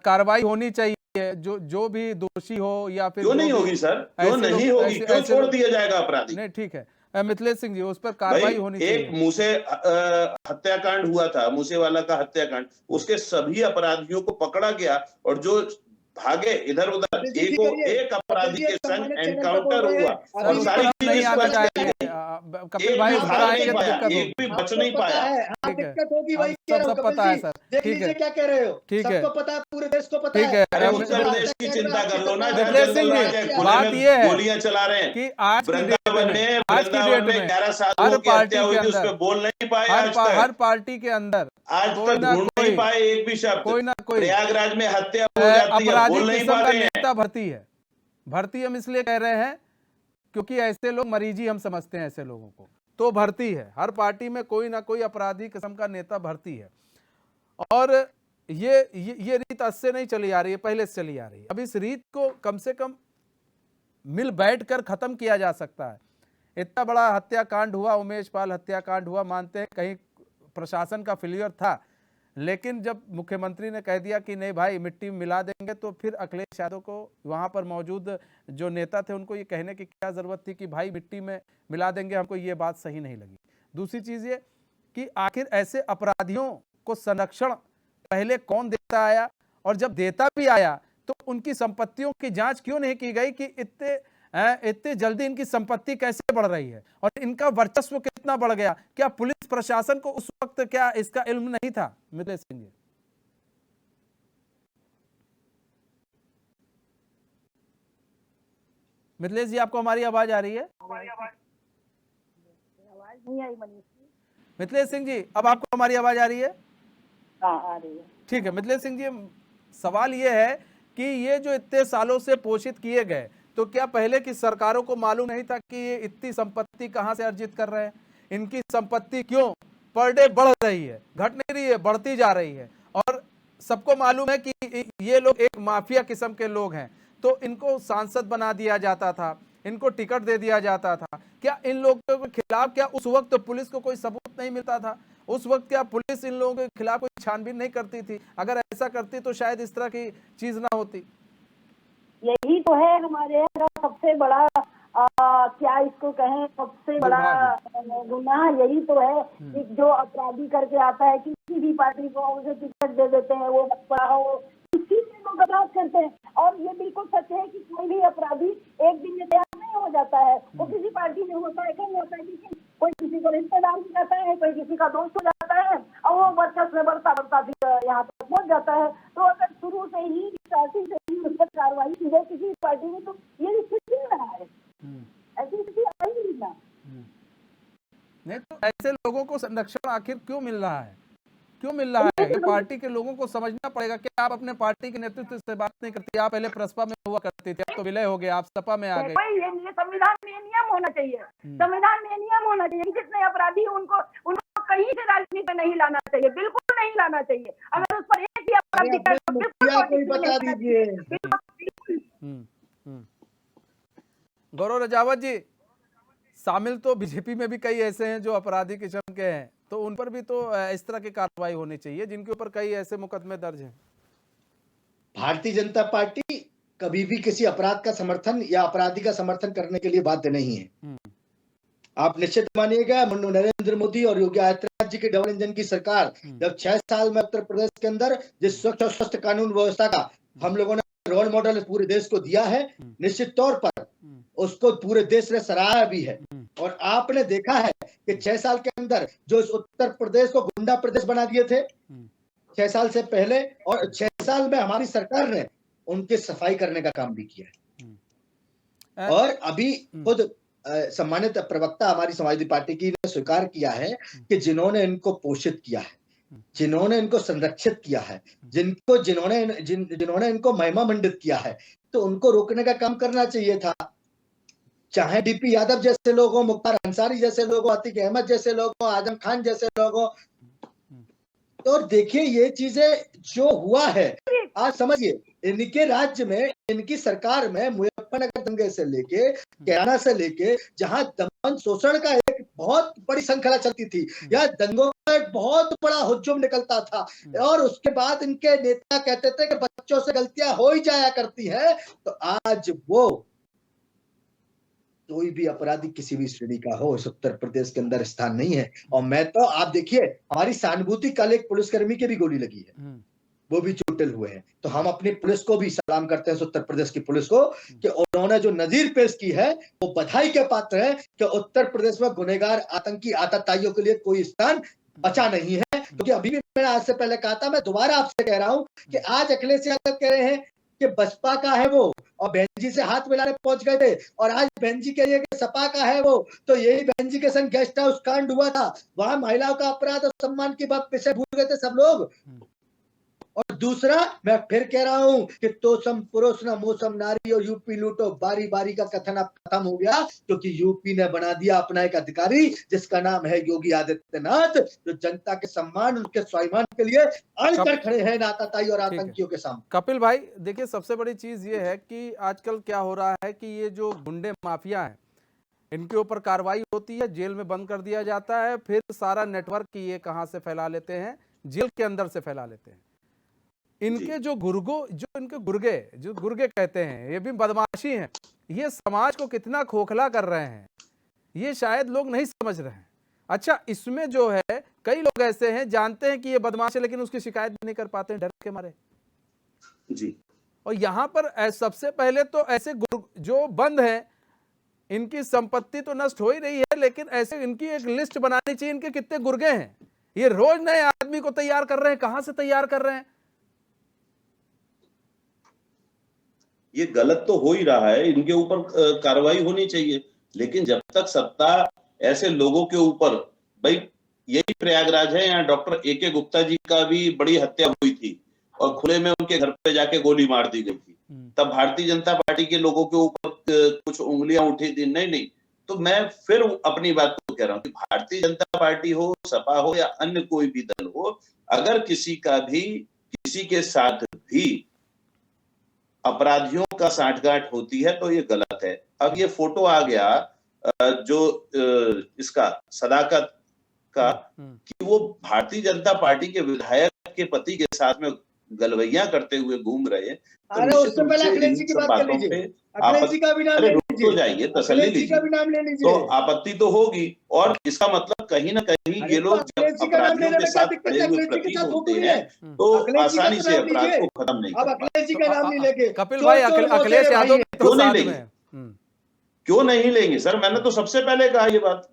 कार्रवाई होनी चाहिए, जो भी दोषी हो या फिर क्यों नहीं होगी सर, क्यों नहीं होगी, क्यों छोड़ दिया जाएगा अपराधी? नहीं ठीक है मिथिलेश सिंह जी, उस पर कार्रवाई होनी चाहिए। एक मूसे हत्याकांड हुआ था, मूसेवाला का हत्याकांड, उसके सभी अपराधियों को पकड़ा गया और जो भागे इधर उधर एक अपराधी के संग एनकाउंटर हुआ और सारी चीजें स्पष्ट है। कपिल भाई एक भी भाग नहीं पाया, एक भी बच नहीं पाया। दिक्कत होगी वही कह रहा हूँ। सब पता है सर, देख लीजिए क्या कह रहे हो, ठीक है, सबको पता है, पूरे देश को पता है। अरे उत्तर प्रदेश की चिंता कर लो ना, मिथिलेश सिंह जी, बात ये है गोलियां चला रहे हैं कि आज की डेट वृंदावन में 11 सालों की हत्या हुई थी, उस पर बोल नहीं पाए आज तक। हर पार्टी के अंदर आज तक ढूंढ नहीं पाए एक भी शब्द। कोई ना कोई प्रयागराज में हत्या हो जाती है, बोल नहीं पाते हैं। नेता भर्ती हम इसलिए कह रहे हैं क्योंकि ऐसे लोग मरीजी हम समझते हैं, ऐसे लोगों को तो भर्ती है। हर पार्टी में कोई ना कोई अपराधी किस्म का नेता भर्ती है और ये रीत आज से नहीं चली आ रही है, पहले से चली आ रही है। अब इस रीत को कम से कम मिल बैठकर खत्म किया जा सकता है। इतना बड़ा हत्याकांड हुआ, उमेश पाल हत्याकांड हुआ, मानते हैं कहीं प्रशासन का फेलियर था, लेकिन जब मुख्यमंत्री ने कह दिया कि नहीं भाई मिट्टी में मिला देंगे, तो फिर अखिलेश यादव को वहां पर मौजूद जो नेता थे उनको ये कहने की क्या जरूरत थी कि भाई मिट्टी में मिला देंगे, हमको ये बात सही नहीं लगी। दूसरी चीज ये कि आखिर ऐसे अपराधियों को संरक्षण पहले कौन देता आया, और जब देता भी आया तो उनकी संपत्तियों की जांच क्यों नहीं की गई कि इतने जल्दी इनकी संपत्ति कैसे बढ़ रही है और इनका वर्चस्व कितना बढ़ गया। क्या पुलिस प्रशासन को उस वक्त क्या इसका इल्म नहीं था? मिथिलेश सिंह जी, मिथिलेश जी, आपको हमारी आवाज आ रही है? आवाज नहीं आई मनीष जी। मिथिलेश सिंह जी, अब आपको हमारी आवाज आ रही है? हाँ आ रही है। ठीक है मिथिलेश सिंह जी, सवाल ये है कि ये जो इतने सालों से पोषित किए गए, तो क्या पहले की सरकारों को मालूम नहीं था कि ये इतनी संपत्ति कहां से अर्जित कर रहे हैं? इनकी संपत्ति क्यों पर डे बढ़ रही है, घट नहीं रही है, बढ़ती जा रही है, और सबको मालूम है कि ये लोग एक माफिया किस्म के लोग हैं, तो इनको सांसद बना दिया जाता था, इनको टिकट दे दिया जाता था। क्या इन लोगों के खिलाफ क्या उस वक्त पुलिस को कोई सबूत नहीं मिलता था? उस वक्त क्या पुलिस इन लोगों के खिलाफ कोई छानबीन नहीं करती थी? अगर ऐसा करती तो शायद इस तरह की चीज ना होती। यही तो है हमारे यहाँ सबसे बड़ा क्या इसको कहें, सबसे बड़ा गुनाह यही तो है कि जो अपराधी करके आता है किसी भी पार्टी को उसे टिकट दे देते हैं, वो बड़ा हो, किसी से वो बर्बाद करते हैं। और ये बिल्कुल सच है कि कोई भी अपराधी एक दिन में तैयार नहीं हो जाता है, वो किसी पार्टी में होता है, कहीं होता है, कोई किसी को रिश्तेदार हो जाता है, कोई किसी का दोस्त हो जाता है, और वो वर्चस्व में बढ़ता फिर यहाँ तक पहुंच जाता है। तो अगर शुरू से ही स्टार्टिंग से ही उस पर कार्रवाई की जाए किसी पार्टी में, तो ये स्थिति नहीं रहा है, ऐसी स्थिति आई नहीं ना। नहीं तो ऐसे लोगों को संरक्षण आखिर क्यों मिल रहा है, क्यों मिल रहा है? पार्टी के लोगों को समझना पड़ेगा कि आप अपने पार्टी के नेतृत्व से बात नहीं करती। आप पहले प्रसपा में हुआ करती थी, अब तो विलय हो गए, आप सपा में आ गए। ये संविधान में नियम होना चाहिए, संविधान में नियम होना चाहिए, जितने अपराधी उनको कहीं से राजनीति में नहीं लाना चाहिए, बिल्कुल नहीं लाना चाहिए। अगर उस पर एक ही अपराधी बता दीजिए। गौरव रजावत जी, शामिल तो बीजेपी में भी कई ऐसे हैं जो अपराधी किस्म के हैं, तो उन पर भी तो इस तरह की कार्रवाई होनी चाहिए जिनके ऊपर कई ऐसे मुकदमे दर्ज हैं। भारतीय जनता पार्टी कभी भी किसी अपराध का समर्थन या अपराधी का समर्थन करने के लिए बाध्य नहीं है। आप निश्चित मानिएगा, नरेंद्र मोदी और योगी आदित्यनाथ जी के डबल इंजन की सरकार जब 6 साल में उत्तर प्रदेश के अंदर जिस स्वच्छ और स्वस्थ कानून व्यवस्था का हम लोगों ने रोल मॉडल पूरे देश को दिया है, निश्चित तौर पर उसको पूरे देश ने सराहा भी है। और आपने देखा है कि 6 साल के अंदर जो इस उत्तर प्रदेश को गुंडा प्रदेश बना दिए थे 6 साल से पहले, और 6 साल में हमारी सरकार ने उनकी सफाई करने का काम भी किया है। और अभी खुद सम्मानित प्रवक्ता हमारी समाजवादी पार्टी की ने स्वीकार किया है कि जिन्होंने इनको पोषित किया है, जिन्होंने इनको संरक्षित किया है, जिन्होंने इनको महिमा मंडित किया है, तो उनको रोकने का काम करना चाहिए था। चाहे डीपी यादव जैसे लोग हो, मुख्तार अंसारी जैसे लोग हो, अतीक अहमद जैसे लोग हो, आजम खान जैसे लोग हो। तो देखिए ये चीजें जो हुआ है, आज समझिए इनके राज्य में, इनकी सरकार में मुजफ्फरनगर दंगे से लेके, कैराना से लेके, जहां दमन शोषण का एक बहुत बड़ी श्रृंखला चलती थी, या दंगों का एक बहुत बड़ा हुज्जुम निकलता था, और उसके बाद इनके नेता कहते थे कि बच्चों से गलतियां हो ही जाया करती है, तो आज वो कोई भी अपराधी किसी भी श्रेणी का हो इस उत्तर प्रदेश के अंदर स्थान नहीं है। और मैं तो आप देखिए, हमारी सहानुभूति, कल एक पुलिसकर्मी की भी गोली लगी है, वो भी चोटिल हुए हैं। तो हम अपनी पुलिस को भी सलाम करते हैं, उत्तर प्रदेश की पुलिस को, कि उन्होंने जो नजीर पेश की है वो बधाई के पात्र है कि उत्तर प्रदेश में गुनहगार, आतंकी, आतताइयों के लिए कोई स्थान बचा नहीं है। क्योंकि अभी भी मैंने आज से पहले कहा था, मैं दोबारा आपसे कह रहा हूं कि आज अखिलेश यादव कह रहे हैं कि बसपा का है वो, और बहन जी से हाथ मिलाने पहुंच गए थे, और आज बहन जी कह रही है कि सपा का है वो। तो यही बहन जी के संग गेस्ट हाउस कांड हुआ था, वहां महिलाओं का अपराध और सम्मान की बात पीछे भूल गए थे सब लोग। और दूसरा, मैं फिर कह रहा हूं कि तोसम पुरुष न मोसम नारी और यूपी लूटो बारी बारी का कथन अब खत्म हो गया, क्योंकि यूपी ने बना दिया अपना एक अधिकारी जिसका नाम है योगी आदित्यनाथ, जो जनता के सम्मान, उनके स्वाभिमान के लिए अड़कर खड़े हैं आतताई और आतंकियों के सामने। कपिल भाई देखिए, सबसे बड़ी चीज ये है कि आजकल क्या हो रहा है कि ये जो गुंडे माफिया है, इनके ऊपर कार्रवाई होती है, जेल में बंद कर दिया जाता है, फिर सारा नेटवर्क ये कहां से फैला लेते हैं, जेल के अंदर से फैला लेते हैं। इनके जो गुर्गे कहते हैं, ये भी बदमाशी हैं। ये समाज को कितना खोखला कर रहे हैं, ये शायद लोग नहीं समझ रहे हैं। अच्छा, इसमें जो है कई लोग ऐसे हैं, जानते हैं कि ये बदमाश है, लेकिन उसकी शिकायत भी नहीं कर पाते हैं डर के मारे जी। और यहां पर सबसे पहले तो ऐसे जो बंद हैं, इनकी संपत्ति तो नष्ट हो ही रही है, लेकिन ऐसे इनकी एक लिस्ट बनानी चाहिए, इनके कितने गुर्गे हैं। ये रोज नए आदमी को तैयार कर रहे हैं, कहां से तैयार कर रहे हैं? ये गलत तो हो ही रहा है, इनके ऊपर कार्रवाई होनी चाहिए, लेकिन जब तक सत्ता ऐसे लोगों के ऊपर, भाई यही प्रयागराज है, यहाँ डॉक्टर ए.के. गुप्ता जी का भी बड़ी हत्या हुई थी और खुले में उनके घर पे जाके गोली मार दी गई थी। तब भारतीय जनता पार्टी के लोगों के ऊपर कुछ उंगलियां उठी थी? नहीं। तो मैं फिर अपनी बात को कह रहा हूँ कि भारतीय जनता पार्टी हो, सपा हो या अन्य कोई भी दल हो, अगर किसी के साथ भी अपराधियों का साठगांठ होती है तो ये गलत है। अब ये फोटो आ गया जो इसका सदाकत का, कि वो भारतीय जनता पार्टी के विधायक के पति के साथ में गलवैया करते हुए घूम रहे हैं। अरे उससे पहले अखिलेश जी की बात कर लीजिए, अखिलेश जी का भी नाम ले लीजिए, तो जाइए, तसल्ली लीजिए, तो आपत्ति तो होगी। और इसका मतलब कहीं ना कहीं ये लोग जब अपराधियों के साथ खड़े हुए प्रतीक होते हैं तो आसानी से अपराध को खत्म नहीं अब अखिलेश जी का नाम नहीं लेंगे। कपिल भाई, अखिलेश यादव क्यों नहीं लेंगे? क्यों नहीं लेंगे सर? मैंने तो सबसे पहले कहा ये बात।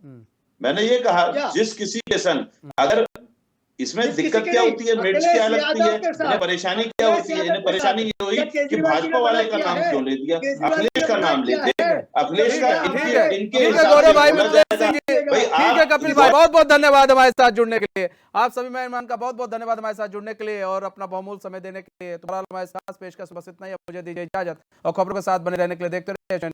मैंने ये कहा जिस किसी के संग, अगर इसमें दिक्कत क्या होती है, मिर्च क्या लगती है, इन्हें परेशानी क्या होती है? इन्हें परेशानी ये हुई कि भाजपा वाले का नाम क्यों ले दिया, अखिलेश का नाम लेते, अखिलेश का इनके गौरव भाई, ठीक है कपिल भाई, बहुत बहुत धन्यवाद हमारे साथ जुड़ने के लिए। आप सभी मेहमान का बहुत बहुत धन्यवाद हमारे साथ जुड़ने के लिए और अपना बहुमूल्य समय देने के लिए। तुम्हारा हमारे साथ पेशकश बस इतना ही। मुझे दीजिए इजाजत और खबरों के साथ बने रहने के लिए देखते